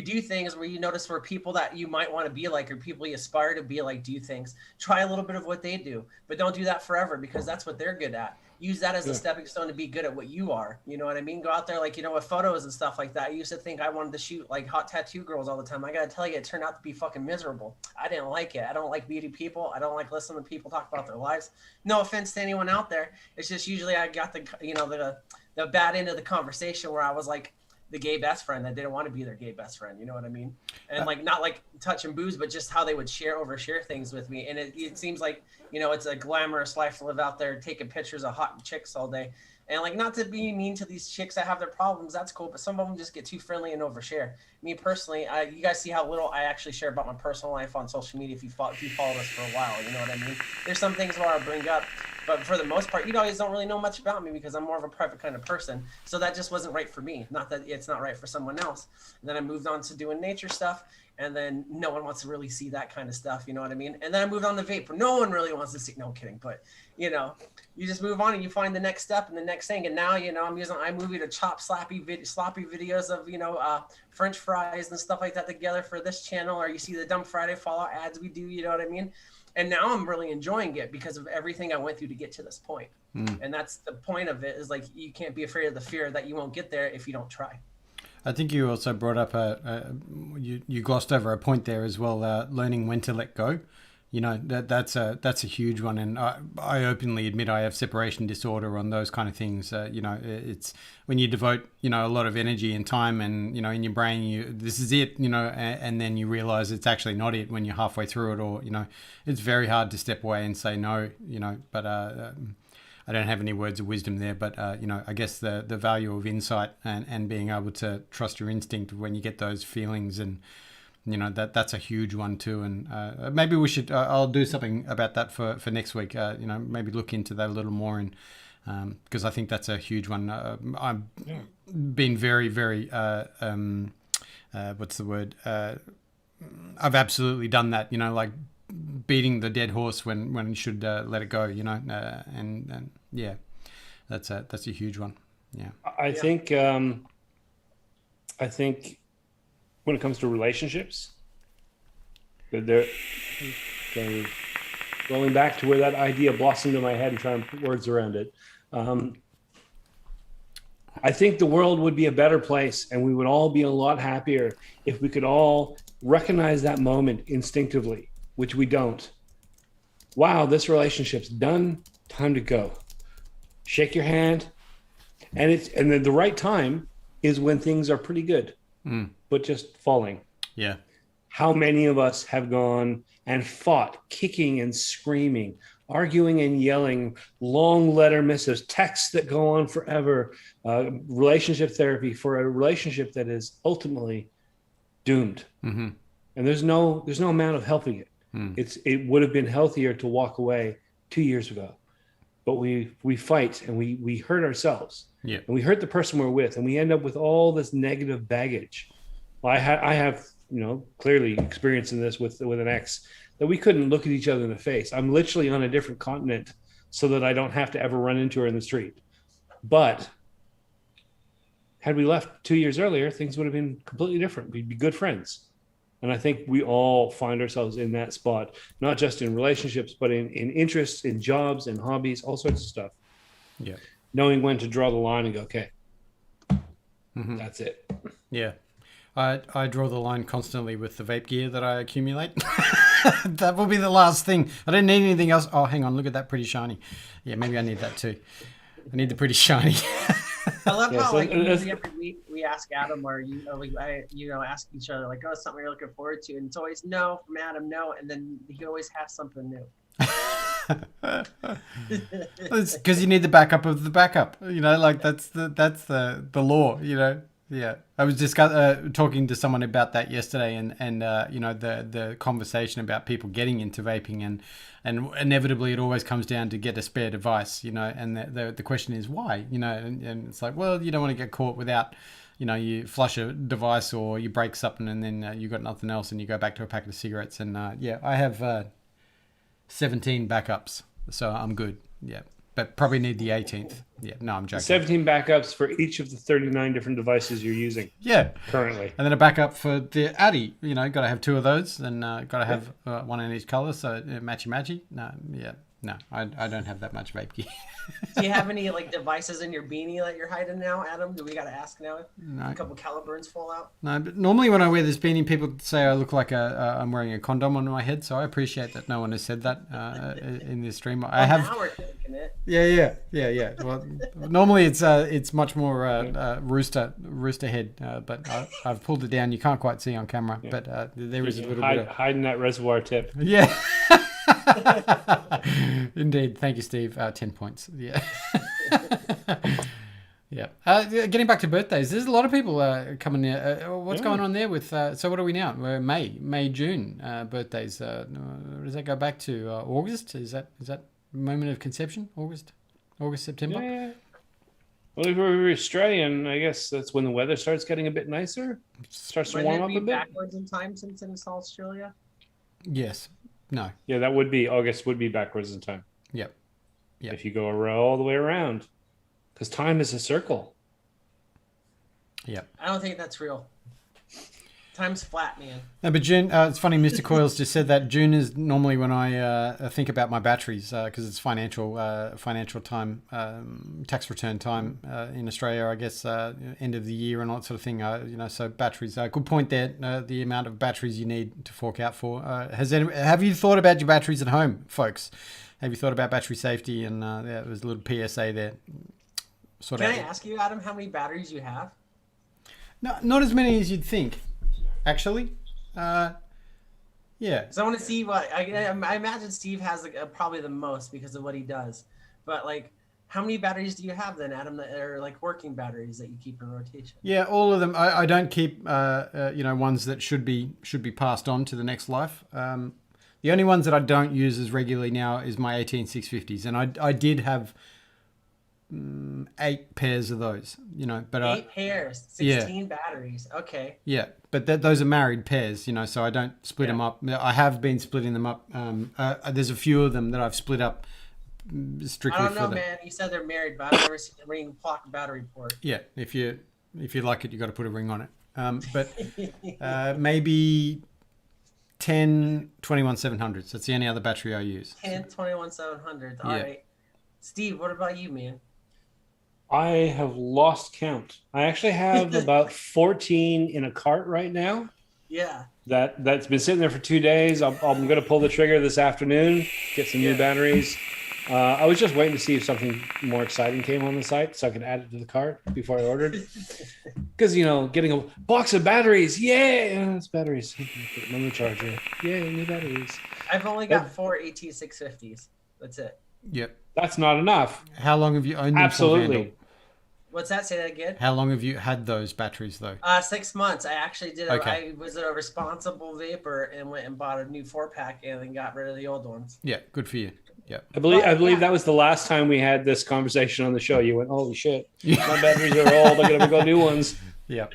do things where you notice where people that you might want to be like, or people you aspire to be like, do things, try a little bit of what they do, but don't do that forever, because that's what they're good at. Use that as a stepping stone to be good at what you are. You know what I mean? Go out there, like, with photos and stuff like that. I used to think I wanted to shoot like hot tattoo girls all the time. I got to tell you, it turned out to be fucking miserable. I didn't like it. I don't like beauty people. I don't like listening to people talk about their lives. No offense to anyone out there. It's just usually I got the bad end of the conversation where I was like the gay best friend that didn't want to be their gay best friend. You know what I mean? And like, not like touching booze, but just how they would overshare things with me. And it seems like, it's a glamorous life to live out there, taking pictures of hot chicks all day. And like, not to be mean to these chicks that have their problems, that's cool, but some of them just get too friendly and overshare. Me personally, you guys see how little I actually share about my personal life on social media if you followed us for a while, you know what I mean? There's some things where I'll bring up, but for the most part, you guys don't really know much about me because I'm more of a private kind of person. So that just wasn't right for me. Not that it's not right for someone else. And then I moved on to doing nature stuff. And then no one wants to really see that kind of stuff. You know what I mean? And then I moved on to vape. No one really wants to see. No, I'm kidding. But, you just move on and you find the next step and the next thing. And now, I'm using iMovie to chop sloppy videos of, French fries and stuff like that together for this channel. Or you see the Dumb Friday Fallout ads we do. You know what I mean? And now I'm really enjoying it because of everything I went through to get to this point. And that's the point of it, is like, you can't be afraid of the fear that you won't get there if you don't try. I think you also brought up you glossed over a point there as well, learning when to let go. That's a huge one, and I openly admit I have separation disorder on those kind of things. It's when you devote a lot of energy and time, and in your brain this is it, and then you realize it's actually not it when you're halfway through it, or it's very hard to step away and say no. But I don't have any words of wisdom there, but I guess the value of insight and being able to trust your instinct when you get those feelings, and that's a huge one too. And maybe we should I'll do something about that for next week. Maybe look into that a little more, and because I think that's a huge one. I've been very, very what's the word? I've absolutely done that. Like beating the dead horse when you should let it go, and yeah, that's a huge one. Yeah, I think when it comes to relationships, they're going back to where that idea blossomed in my head and trying to put words around it. I think the world would be a better place, and we would all be a lot happier if we could all recognize that moment instinctively, which we don't. Wow, this relationship's done. Time to go. Shake your hand. And then the right time is when things are pretty good, but just falling. Yeah. how many of us have gone and fought, kicking and screaming, arguing and yelling, long letter missives, texts that go on forever, relationship therapy for a relationship that is ultimately doomed. Mm-hmm. And there's no amount of helping it. It would have been healthier to walk away 2 years ago, but we fight and we hurt ourselves. Yeah. And we hurt the person we're with, and we end up with all this negative baggage. Well, I have, clearly experiencing this with an ex, that we couldn't look at each other in the face. I'm literally on a different continent so that I don't have to ever run into her in the street. But had we left 2 years earlier, things would have been completely different. We'd be good friends. And I think we all find ourselves in that spot, not just in relationships, but in interests, in jobs, in hobbies, all sorts of stuff. Yeah. Knowing when to draw the line and go, okay, that's it. Yeah. I draw the line constantly with the vape gear that I accumulate. That will be the last thing. I don't need anything else. Oh, hang on. Look at that pretty shiny. Yeah, maybe I need that too. I need the pretty shiny. I love how so usually every week we ask Adam or ask each other like, oh, something you're looking forward to, and it's always no from Adam, no, and then he always has something new. It's because you need the backup of the backup. That's the law. Yeah. I was just talking to someone about that yesterday, and the conversation about people getting into vaping, and inevitably it always comes down to get a spare device, and the question is why, and it's like, well, you don't want to get caught without, you flush a device or you break something and then you got nothing else and you go back to a packet of cigarettes. And I have 17 backups, so I'm good. Yeah. But probably need the 18th. Yeah, no, I'm joking. 17 backups for each of the 39 different devices you're using. Yeah. Currently. And then a backup for the Addy. Got to have 2 of those, and got to have one in each color, so matchy. No, I don't have that much vape gear. Do you have any devices in your beanie that you're hiding now, Adam? Do we got to ask now? No. A couple caliburns fall out? No, but normally when I wear this beanie, people say I look like I'm wearing a condom on my head, so I appreciate that no one has said that in this stream. I have. Now we're thinking it. Yeah. Well, normally it's much more rooster head, but I've pulled it down. You can't quite see on camera, but there is a little bit of hiding that reservoir tip. Yeah. Indeed. Thank you, Steve. 10 points. Yeah. Yeah. Getting back to birthdays, there's a lot of people coming here. What's going on there with, so what are we now? We're May, June birthdays. Does that go back to August? Is that moment of conception? August, September? Yeah. Well, if we're Australian, I guess that's when the weather starts getting a bit nicer. Starts to warm up a bit. Backwards in time since it's Australia? Yes. No. Yeah, that would be August would be backwards in time. Yep. If you go all the way around, because time is a circle. Yep. I don't think that's real. Time's flat, man. No, but June. It's funny. Mr. Coils just said that June is normally when I think about my batteries because it's financial time, tax return time in Australia. I guess end of the year and all that sort of thing. So batteries. Good point there. The amount of batteries you need to fork out for. Have you thought about your batteries at home, folks? Have you thought about battery safety? And there was a little PSA there. Can I ask you, Adam, how many batteries you have? No, not as many as you'd think. Actually, yeah. So I want to see what I imagine Steve has probably the most because of what he does. But how many batteries do you have then, Adam? That are working batteries that you keep in rotation? Yeah, all of them. I don't keep ones that should be passed on to the next life. The only ones that I don't use as regularly now is my 18650s, and I did have 8 pairs of those, but 8 pairs, 16 batteries. Okay. Yeah, but those are married pairs, so I don't split them up. I have been splitting them up. There's a few of them that I've split up strictly for I don't know, man. You said they're married, but I've never seen a ring clock battery port. Yeah, if you like it, you got to put a ring on it. But maybe 10 21700s. That's the only other battery I use. 10 21700s. All right. Steve, what about you, man? I have lost count. I actually have about 14 in a cart right now. Yeah. That's been sitting there for 2 days. I'm going to pull the trigger this afternoon, get some new batteries. I was just waiting to see if something more exciting came on the site so I could add it to the cart before I ordered. Because, getting a box of batteries. Yeah, it's batteries. Another charger. Yay, new batteries. I've only got 4 AT650s. That's it. Yep. That's not enough. How long have you owned them Absolutely. for, Vandal? What's that? Say that again. How long have you had those batteries, though? 6 months. I actually did. Okay. I was a responsible vapor and went and bought a new 4-pack and then got rid of the old ones. Yeah, good for you. Yeah. I believe that was the last time we had this conversation on the show. You went, holy shit, my batteries are old. I gotta go new ones. Yeah.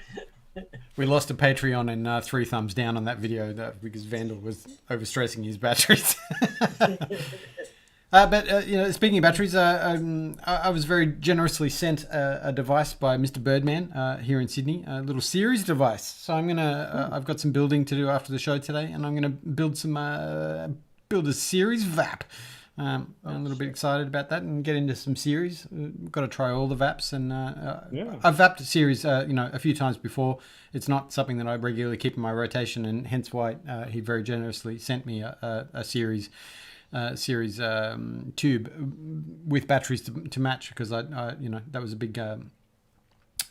We lost a Patreon and 3 thumbs down on that video because Vandal was overstressing his batteries. But speaking of batteries, I was very generously sent a device by Mr. Birdman here in Sydney, a little series device. So I've got some building to do after the show today, and I'm gonna build a series VAP. I'm a little bit excited about that and get into some series. Got to try all the VAPs, and I've VAPed a series, a few times before. It's not something that I regularly keep in my rotation, and hence why he very generously sent me a series tube with batteries to match, because I that was a big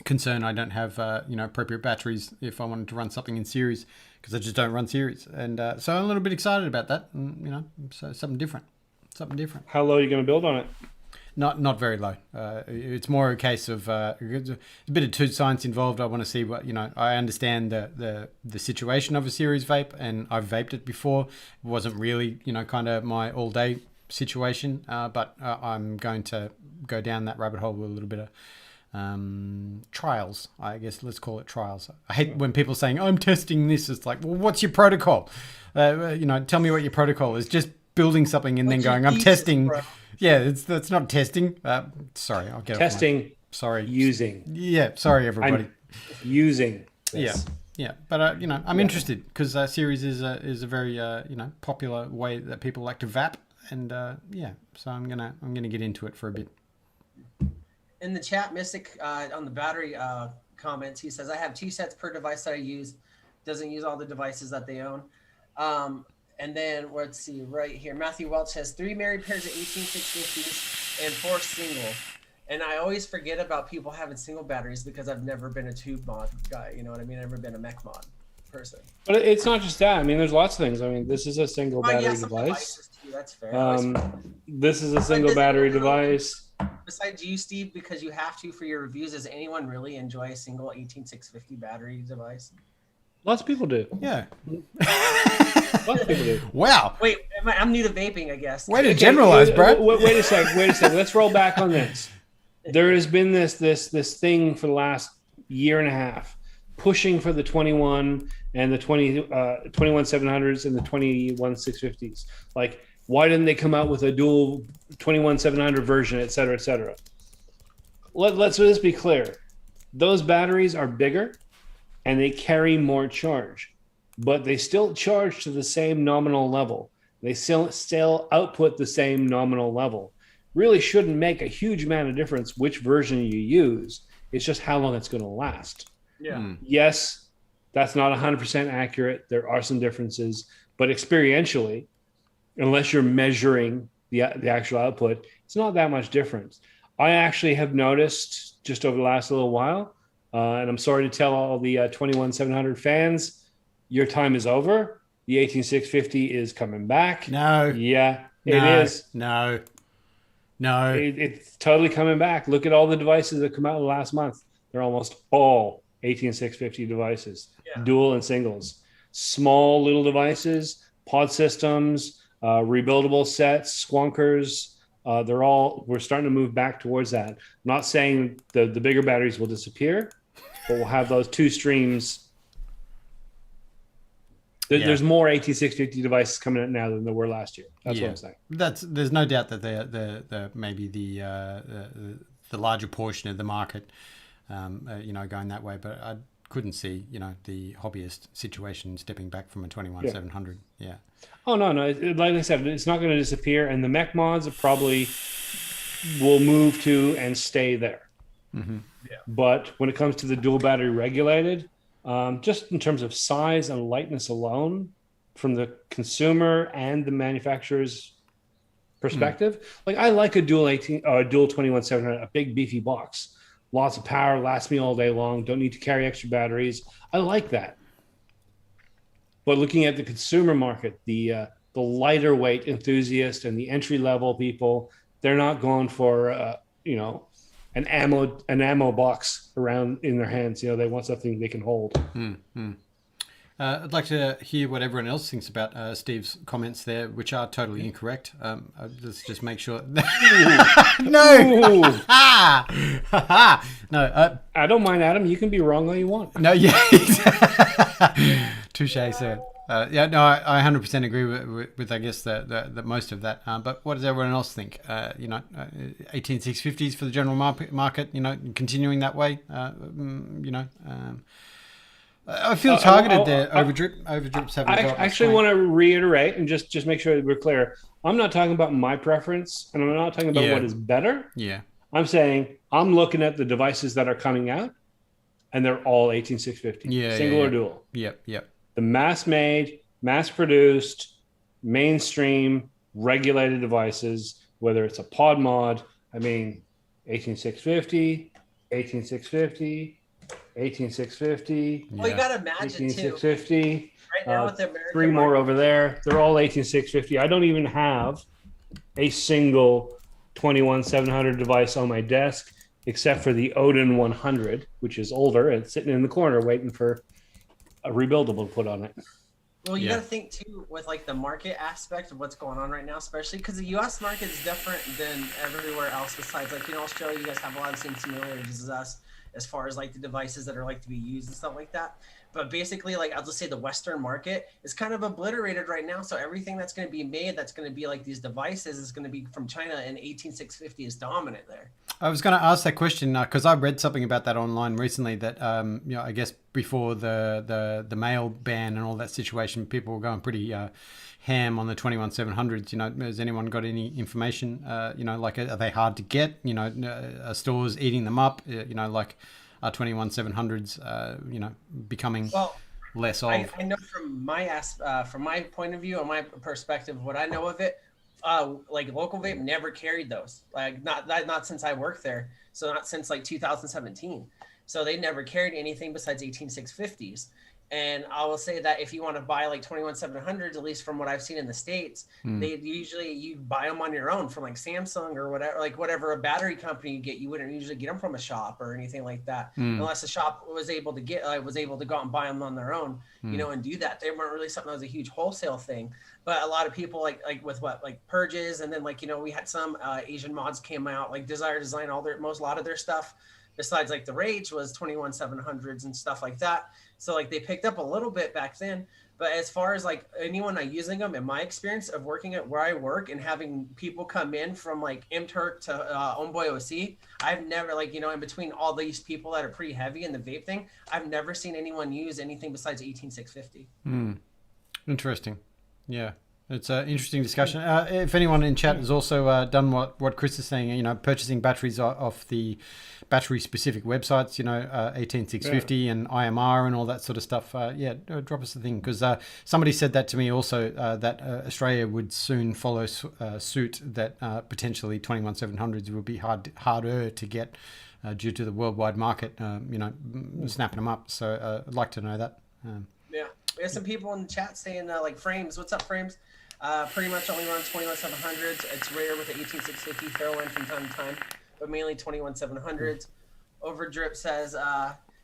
concern. I don't have appropriate batteries if I wanted to run something in series, because I just don't run series, and so I'm a little bit excited about that. And, so something different. How low are you going to build on it? Not very low. It's more a case of a bit of two science involved. I want to see what I understand the situation of a series vape, and I've vaped it before. It wasn't really kind of my all day situation, but I'm going to go down that rabbit hole with a little bit of trials. I guess let's call it trials. I hate when people saying I'm testing this. It's like, well, what's your protocol? Tell me what your protocol is. Just building something and then going, I'm testing. Yeah, that's not testing. Sorry, I'll get testing. Sorry, using. Yeah, sorry everybody. I'm using. This. Yeah, but I'm interested because series is a very popular way that people like to vap, and so I'm gonna get into it for a bit. In the chat, Mystic on the battery comments, he says I have 2 sets per device that I use. Doesn't use all the devices that they own. And then let's see right here. Matthew Welch has 3 married pairs of 18650s and 4 single. And I always forget about people having single batteries because I've never been a tube mod guy. You know what I mean? I've never been a mech mod person. But it's not just that. I mean, there's lots of things. I mean, this is a single battery device. Too, that's fair. This is a single battery device. Besides you, Steve, because you have to for your reviews, does anyone really enjoy a single 18650 battery device? Lots of people do. Yeah. Lots of people do. Wow. Wait, I'm new to vaping, I guess. Way to generalize, bro. Wait a second. Let's roll back on this. There has been this thing for the last year and a half, pushing for the 21 and the 21700s and the 21650s. Like, why didn't they come out with a dual 21700 version, et cetera, et cetera? Let's be clear. Those batteries are bigger and they carry more charge, but they still charge to the same nominal level. They still output the same nominal level. Really shouldn't make a huge amount of difference which version you use. It's just how long it's going to last. Yeah. Yes, that's not 100% accurate. There are some differences, but experientially, unless you're measuring the actual output, it's not that much difference. I actually have noticed just over the last little while, and I'm sorry to tell all the 21700 fans, your time is over. The 18650 is coming back. No. Yeah, it is. No. It's totally coming back. Look at all the devices that come out in the last month. They're almost all 18650 devices, dual and singles. Small little devices, pod systems, rebuildable sets, squonkers. We're starting to move back towards that. I'm not saying the bigger batteries will disappear, but we'll have those 2 streams. There's more 18650 devices coming out now than there were last year. That's what I'm saying. There's no doubt that they're maybe the larger portion of the market, going that way. But I couldn't see, the hobbyist situation stepping back from a 21700. Yeah. Oh no! Like I said, it's not going to disappear, and the mech mods probably will move to and stay there. Mm-hmm. Yeah. But when it comes to the dual battery regulated, just in terms of size and lightness alone, from the consumer and the manufacturer's perspective. Like I like a dual 21700, a big beefy box, lots of power, lasts me all day long. Don't need to carry extra batteries. I like that. But looking at the consumer market, the lighter weight enthusiast and the entry level people, they're not going for an ammo box around in their hands. They want something they can hold. I'd like to hear what everyone else thinks about Steve's comments there, which are totally incorrect. Let's just make sure. No, no. I don't mind, Adam. You can be wrong all you want. No, yeah, touche, sir. Yeah, no, I 100% agree with I guess the most of that. But what does everyone else think? 18650s for the general market. Continuing that way. I feel targeted there. Overdrips have. I actually want to reiterate and just make sure that we're clear. I'm not talking about my preference, and I'm not talking about what is better. Yeah. I'm saying I'm looking at the devices that are coming out, and they're all 18650. Single or dual. Yep. The mass-made, mass-produced, mainstream, regulated devices, whether it's a pod mod, 18650, 18650. 18650. Well, you got to imagine 18650. Right now with the American 3 more over there. They're all 18650. I don't even have a single 21700 device on my desk except for the Odin 100, which is older and sitting in the corner waiting for a rebuildable to put on it. Well, you got to think too with like the market aspect of what's going on right now, especially because the U.S. market is different than everywhere else. Besides, like Australia, you guys have a lot of the same similarities as us, as far as like the devices that are like to be used and stuff like that. But basically, like I'll just say the Western market is kind of obliterated right now. So everything that's going to be made, that's going to be like these devices, is going to be from China, and 18650 is dominant there. I was going to ask that question because I read something about that online recently. That I guess before the mail ban and all that situation, people were going pretty ham on the 21700s. Has anyone got any information? Like are they hard to get? Are stores eating them up? Like are 21700s becoming less of? I know from my point of view and my perspective, what I know of it, like local vape never carried those. Like not since I worked there. So not since like 2017. So they never carried anything besides 18650s. And I will say that if you want to buy like 21700s, at least from what I've seen in the States, they usually, you buy them on your own from like Samsung or whatever, like whatever a battery company you get. You wouldn't usually get them from a shop or anything like that, unless the shop was able to go out and buy them on their own, and do that. They weren't really something that was a huge wholesale thing. But a lot of people like with like purges, and then like we had some Asian mods came out, like Desire Design, a lot of their stuff besides like the Rage was 21700s and stuff like that. So like they picked up a little bit back then. But as far as like anyone not using them, in my experience of working at where I work and having people come in from like MTurk to Homeboy OC, I've never in between all these people that are pretty heavy in the vape thing, I've never seen anyone use anything besides 18650. Interesting. Yeah. It's an interesting discussion. If anyone in chat has also done what Chris is saying, purchasing batteries off the battery-specific websites, 18650 and IMR and all that sort of stuff, drop us a thing. Because somebody said that to me also, that Australia would soon follow suit, that potentially 21700s will be harder to get due to the worldwide market, snapping them up. So I'd like to know that. We have some people in the chat saying, like, Frames, what's up, Frames? Pretty much only run 21700s. It's rare with the 18650 throw in from time to time, but mainly 21700s. Overdrip says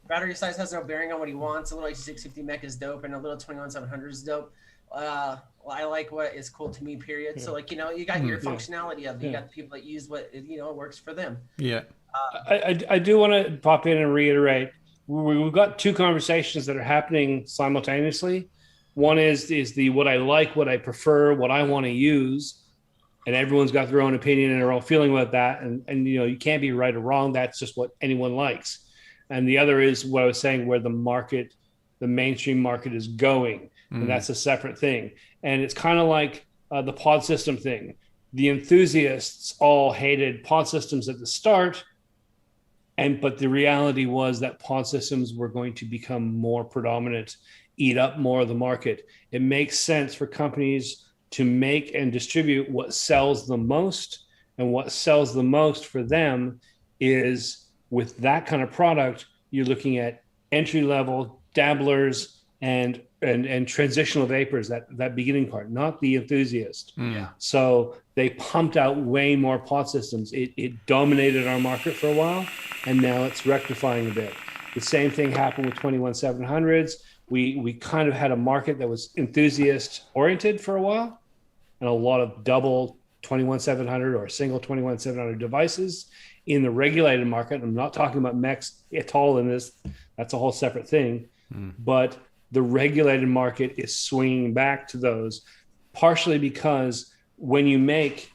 battery size has no bearing on what he wants. A little 18650 mech is dope, and a little 21700 is dope. I like what is cool to me, period. So like, you got your functionality of it. You got the people that use what works for them. Yeah. I do want to pop in and reiterate, we've got two conversations that are happening simultaneously. One is the what I like, what I prefer, what I want to use, and everyone's got their own opinion and their own feeling about that. And you can't be right or wrong. That's just what anyone likes. And the other is what I was saying, where the mainstream market is going, and that's a separate thing. And it's kind of like the pod system thing. The enthusiasts all hated pod systems at the start, but the reality was that pod systems were going to become more predominant, eat up more of the market. It makes sense for companies to make and distribute what sells the most. And what sells the most for them is, with that kind of product, you're looking at entry level dabblers and transitional vapors, that beginning part, not the enthusiast. Yeah. So they pumped out way more pod systems. It dominated our market for a while, and now it's rectifying a bit. The same thing happened with 21700s. We kind of had a market that was enthusiast oriented for a while, and a lot of double 21700 or single 21700 devices in the regulated market. I'm not talking about mechs at all in this. That's a whole separate thing. But the regulated market is swinging back to those, partially because when you make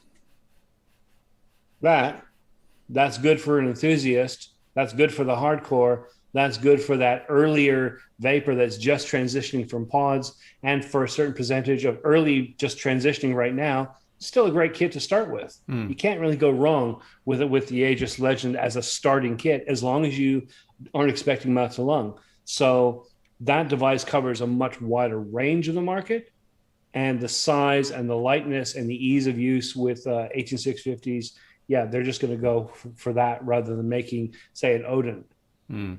that's good for an enthusiast, that's good for the hardcore, that's good for that earlier vapor that's just transitioning from pods, and for a certain percentage of early just transitioning right now, still a great kit to start with. You can't really go wrong with it, with the Aegis Legend as a starting kit, as long as you aren't expecting mouth to lung. So that device covers a much wider range of the market, and the size and the lightness and the ease of use with 18650s. Yeah, they're just going to go for that rather than making, say, an Odin.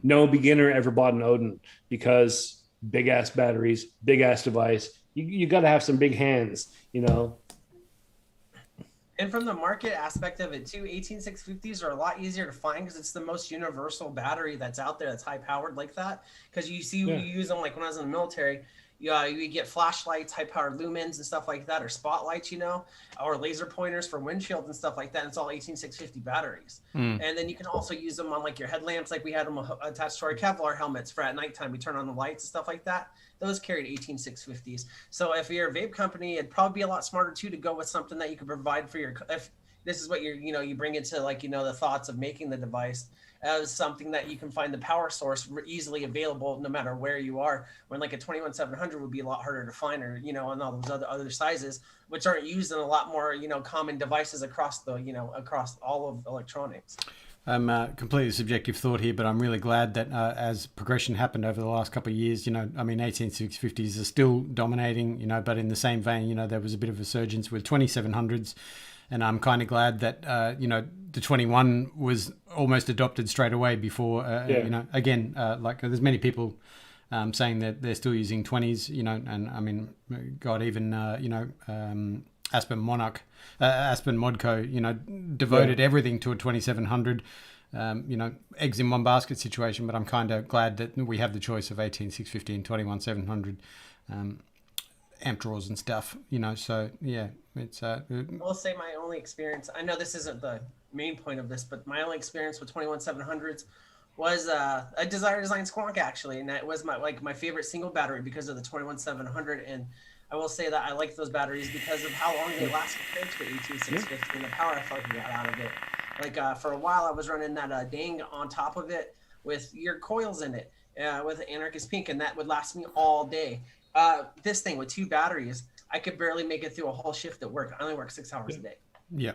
No beginner ever bought an Odin because big ass batteries, big ass device. You got to have some big hands, you know. And from the market aspect of it too, 18650s are a lot easier to find because it's the most universal battery that's out there that's high powered like that. Because you see, you use them like when I was in the military. You get flashlights, high powered lumens and stuff like that, or spotlights, you know, or laser pointers for windshields and stuff like that. And it's all 18650 batteries. And then you can also use them on like your headlamps, like we had them attached to our Kevlar helmets for at nighttime. We turn on the lights and stuff like that. Those carried 18650s. So if you're a vape company, it'd probably be a lot smarter too to go with something that you can provide for your, if this is what you're, you know, you bring into like, you know, the thoughts of making the device as something that you can find the power source easily available no matter where you are, when like a 21700 would be a lot harder to find, or, you know, on all those other sizes, which aren't used in a lot more, you know, common devices across the, you know, across all of electronics. Completely subjective thought here, but I'm really glad that as progression happened over the last couple of years, you know, I mean, 18650s are still dominating, you know, but in the same vein, you know, there was a bit of a surgence with 2700s. And I'm kind of glad that, you know, the 21 was almost adopted straight away before, you know, again, like there's many people saying that they're still using 20s, you know, and I mean, God, even, you know, Aspen Modco, you know, devoted everything to a 2700, you know, eggs in one basket situation. But I'm kind of glad that we have the choice of 18650 and 21700. Amp draws and stuff, you know, so yeah, it's I'll say my only experience, I know this isn't the main point of this, but my only experience with 21700s was a Desire Design Squonk actually, and that was my favorite single battery because of the 21700. And I will say that I like those batteries because of how long they last compared to the 18650 and the power I felt I got out of it. Like for a while I was running that dang on top of it with your coils in it, with Anarchist Pink, and that would last me all day. This thing with two batteries, I could barely make it through a whole shift at work. I only work 6 hours a day. Yeah.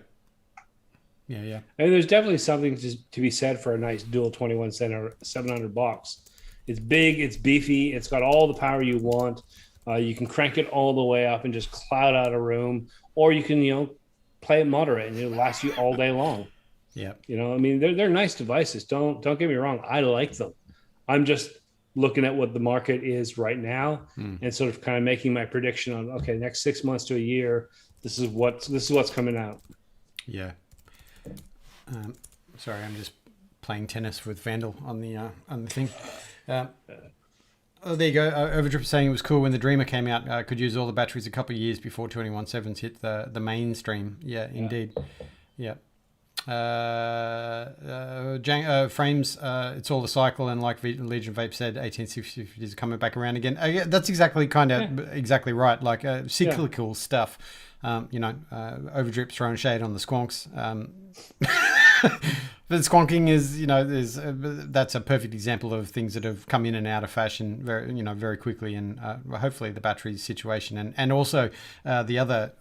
And there's definitely something to be said for a nice dual 21700 box. It's big, it's beefy, it's got all the power you want. You can crank it all the way up and just cloud out a room, or you can, you know, play it moderate and it'll last you all day long. Yeah. You know, I mean, they're nice devices. Don't get me wrong. I like them. I'm just looking at what the market is right now and sort of kind of making my prediction on, okay, next 6 months to a year, this is what's coming out. Yeah. Sorry, I'm just playing tennis with Vandal on the thing. Oh, there you go. Overdrip saying it was cool when the Dreamer came out. Could use all the batteries a couple of years before 217s hit the mainstream. Yeah, indeed. Yeah. Frames, it's all the cycle, and like Legion Vape said, 18650 is coming back around again. That's exactly exactly right. Like cyclical stuff. You know, Overdrip's throwing shade on the squonks. But squonking is, you know, that's a perfect example of things that have come in and out of fashion very quickly, and hopefully the battery situation and also the other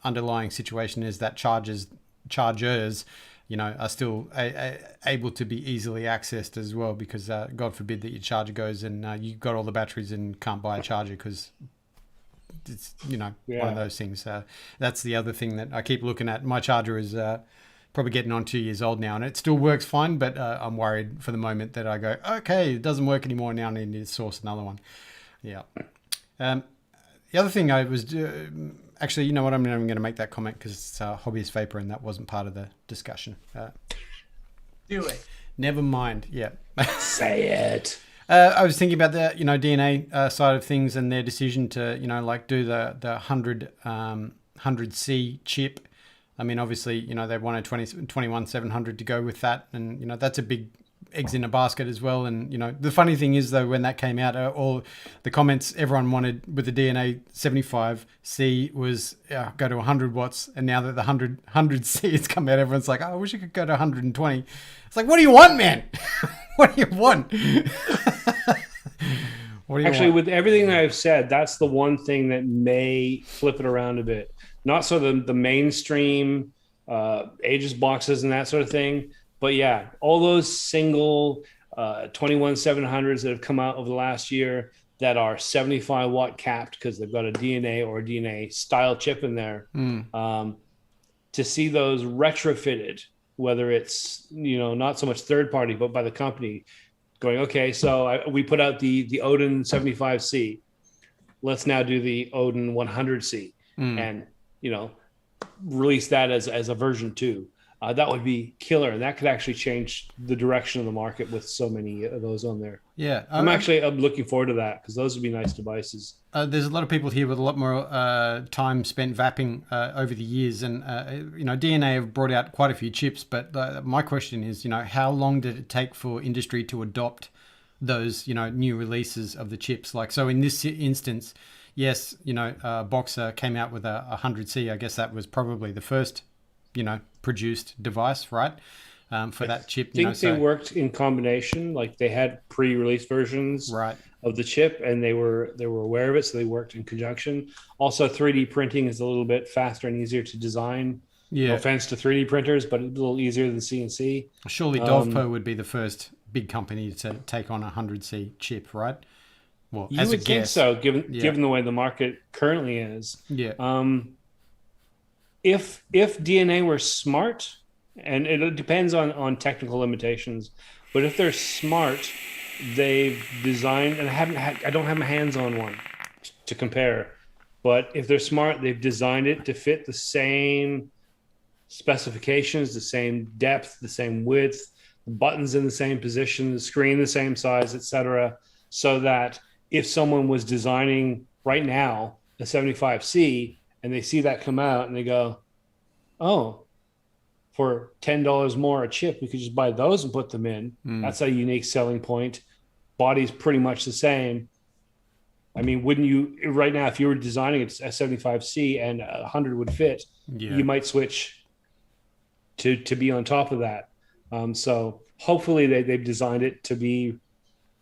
underlying situation is that chargers, you know, are still able to be easily accessed as well, because God forbid that your charger goes and you've got all the batteries and can't buy a charger because it's one of those things. That's the other thing that I keep looking at. My charger is probably getting on 2 years old now, and it still works fine, but I'm worried for the moment that I go, okay, it doesn't work anymore now, and I need to source another one. Yeah. The other thing I was actually, you know what, I'm not even going to make that comment because it's hobbyist vapor, and that wasn't part of the discussion. Do it. Never mind. Yeah. Say it. I was thinking about the DNA side of things and their decision to do the 100C chip. I mean, obviously, they wanted 21700 to go with that, and that's a big eggs in a basket as well. And the funny thing is, though, when that came out, all the comments everyone wanted with the DNA 75C was go to 100 watts, and now that the 100C has come out, everyone's like, I wish I could go to 120. It's like, what do you want, man? What do you want? Actually, with everything that I've said, that's the one thing that may flip it around a bit. Not so the mainstream Aegis boxes and that sort of thing, but yeah, all those single 21700s that have come out over the last year that are 75 watt capped because they've got a DNA or a DNA style chip in there. To see those retrofitted, whether it's not so much third party but by the company, going, okay, so we put out the Odin 75C, let's now do the Odin 100C and release that as a version 2. That would be killer, and that could actually change the direction of the market with so many of those on there. Yeah, I'm looking forward to that because those would be nice devices. There's a lot of people here with a lot more time spent vaping over the years, and DNA have brought out quite a few chips. But my question is, how long did it take for industry to adopt those new releases of the chips? Like, so in this instance, yes, Boxer came out with a 100C. I guess that was probably the first produced device, right? For that chip. I think they worked in combination. Like they had pre-release versions of the chip, and they were aware of it, so they worked in conjunction. Also, 3D printing is a little bit faster and easier to design. Yeah. No offense to 3D printers, but it's a little easier than CNC. Surely Dovpo would be the first big company to take on a 100C chip, right? Well, you would think so, given the way the market currently is. Yeah. If DNA were smart, and it depends on technical limitations, but if they're smart, they've designed, and I don't have my hands on one to compare, but if they're smart, they've designed it to fit the same specifications, the same depth, the same width, the buttons in the same position, the screen the same size, etc., so that if someone was designing right now a 75C and they see that come out and they go, oh, for $10 more a chip, we could just buy those and put them in. That's a unique selling point. Body's pretty much the same. I mean, wouldn't you, right now, if you were designing a 75C and 100 would fit, you might switch to be on top of that. So hopefully they've designed it to be,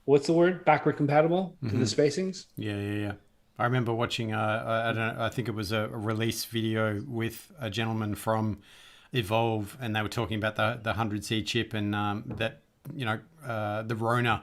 what's the word? Backward compatible to the spacings? Yeah. I remember watching, I don't know, I think it was a release video with a gentleman from Evolve, and they were talking about the 100C chip, and that, the Rona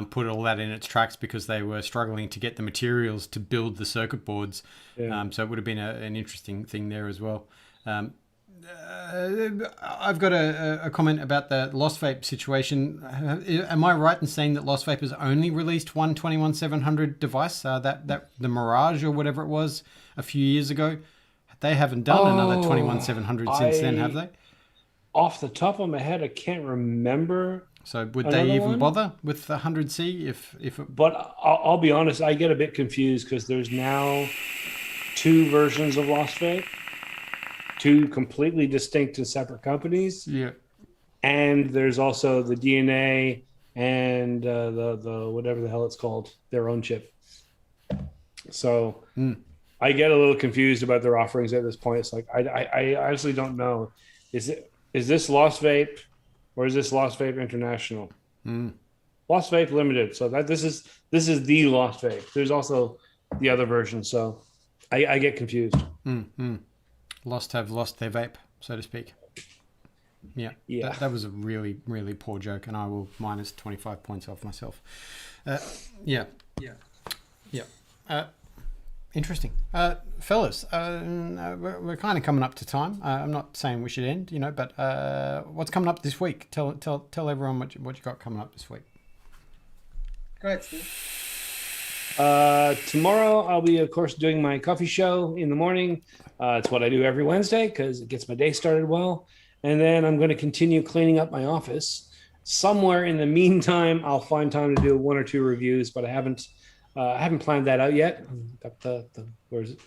put all that in its tracks because they were struggling to get the materials to build the circuit boards. Yeah. So it would have been an interesting thing there as well. I've got a comment about the Lost Vape situation. Am I right in saying that Lost Vape has only released one 21700 device, that the Mirage or whatever it was a few years ago? They haven't done another 21700 since then, have they? Off the top of my head, I can't remember. So would they even bother with the 100C if it... But I'll be honest, I get a bit confused because there's now 2 versions of Lost Vape. 2 completely distinct and separate companies. Yeah. And there's also the DNA and the whatever the hell it's called, their own chip. So I get a little confused about their offerings at this point. It's like I honestly don't know. Is this Lost Vape or is this Lost Vape International? Lost Vape Limited. So that this is the Lost Vape. There's also the other version. So I get confused. Lost have lost their vape, so to speak. Yeah. That was a really, really poor joke, and I will minus 25 points off myself. Interesting. Fellas, we're kind of coming up to time. I'm not saying we should end, but what's coming up this week? Tell everyone what you got coming up this week. Go ahead, Steve. Tomorrow I'll be, of course, doing my coffee show in the morning. It's what I do every Wednesday because it gets my day started well. And then I'm going to continue cleaning up my office. Somewhere in the meantime, I'll find time to do 1 or 2 reviews, but I haven't planned that out yet. Got the where is it?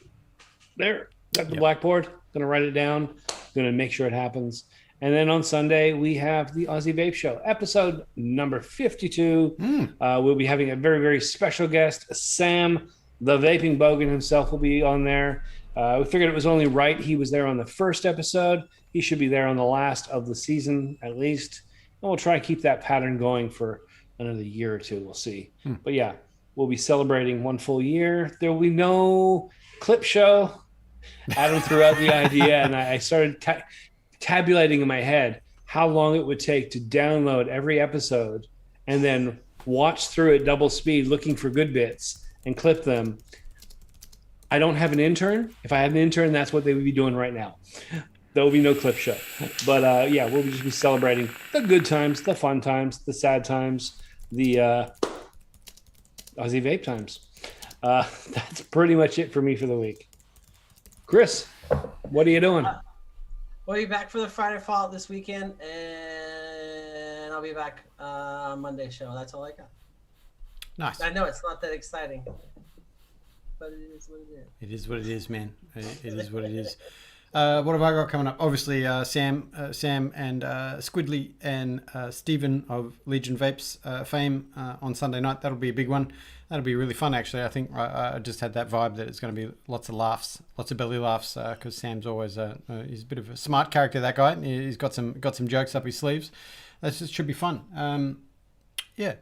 There. Got the blackboard. Gonna write it down. Gonna make sure it happens. And then on Sunday we have the Aussie Vape Show, episode number 52. We'll be having a very, very special guest, Sam, the vaping bogan himself, will be on there. We figured it was only right he was there on the first episode. He should be there on the last of the season at least. And we'll try and keep that pattern going for another year or two. We'll see. But yeah, we'll be celebrating 1 full year. There will be no clip show. Adam threw out the idea, and I started tabulating in my head how long it would take to download every episode and then watch through it double speed looking for good bits and clip them. I don't have an intern. If I had an intern, that's what they would be doing right now. There will be no clip show. But yeah, we'll just be celebrating the good times, the fun times, the sad times, the Aussie vape times. That's pretty much it for me for the week. Chris, what are you doing? We'll be back for the Friday Fallout this weekend, and I'll be back Monday show. That's all I got. Nice. I know it's not that exciting, but it is what it is. It is what it is, man. It is what it is. What have I got coming up? Obviously, Sam and Squidly and Stephen of Legion Vapes fame on Sunday night. That'll be a big one. That'll be really fun, actually. I think I just had that vibe that it's going to be lots of laughs, lots of belly laughs, because Sam's always he's a bit of a smart character, that guy. He's got some jokes up his sleeves. That just should be fun. Yeah.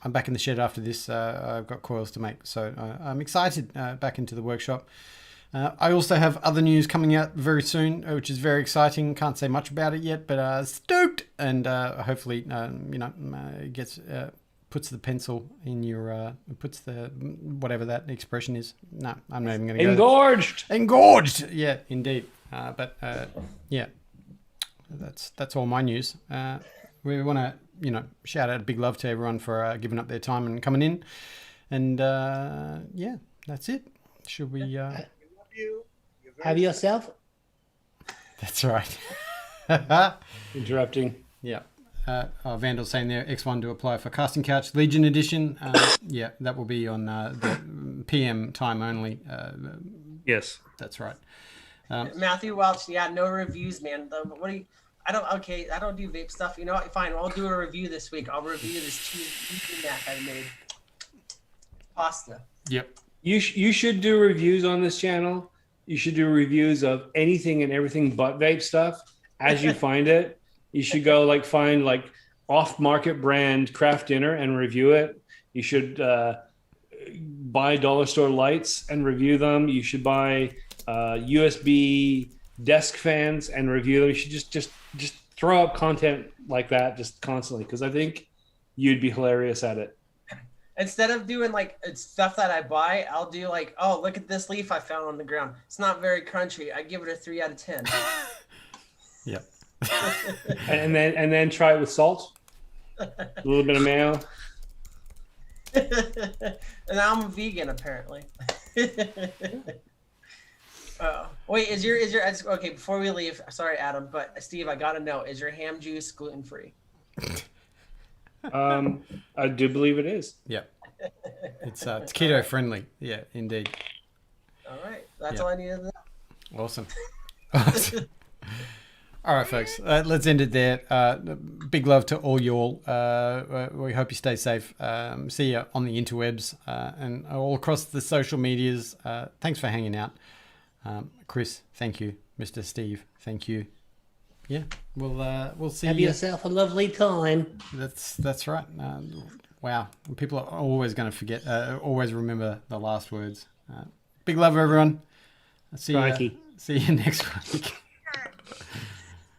I'm back in the shed after this. I've got coils to make, so I'm excited back into the workshop. I also have other news coming out very soon, which is very exciting. Can't say much about it yet, but stoked, and hopefully, gets puts the pencil in your puts the whatever that expression is. No, I'm not even going to go. Engorged. Yeah, indeed. But yeah, that's all my news. We want to shout out a big love to everyone for giving up their time and coming in, and yeah, that's it. Should we? Have yourself. That's right. Interrupting. Yeah. Vandal saying there, X1 to apply for Casting Couch Legion Edition. Yeah, that will be on the PM time only. Yes. That's right. Matthew Welch, yeah, no reviews, man. What do you? I don't do vape stuff. You know what? Fine, I'll do a review this week. I'll review this cheese mac I made. Pasta. Yep. You should do reviews on this channel. You should do reviews of anything and everything but vape stuff as you find it. You should go find off-market brand craft dinner and review it. You should buy dollar store lights and review them. You should buy USB desk fans and review them. You should just throw up content like that just constantly, because I think you'd be hilarious at it. Instead of doing stuff that I buy, I'll do oh, look at this leaf I found on the ground. It's not very crunchy. I give it a 3 out of 10. Yep. and then try it with salt, a little bit of mayo. And I'm a vegan apparently. Wait, is your okay? Before we leave, sorry, Adam, but Steve, I gotta know: is your ham juice gluten free? I do believe it is. Yeah, it's keto friendly. Yeah, indeed. All right, that's all I needed to know. Awesome. All right, folks, let's end it there. Big love to all y'all. We hope you stay safe. See you on the interwebs and all across the social medias. Thanks for hanging out. Chris, thank you. Mr. Steve, thank you. Yeah, we'll see. Have yourself a lovely time. That's right. Wow, people are always going to forget. Always remember the last words. Big love, everyone. See you next week.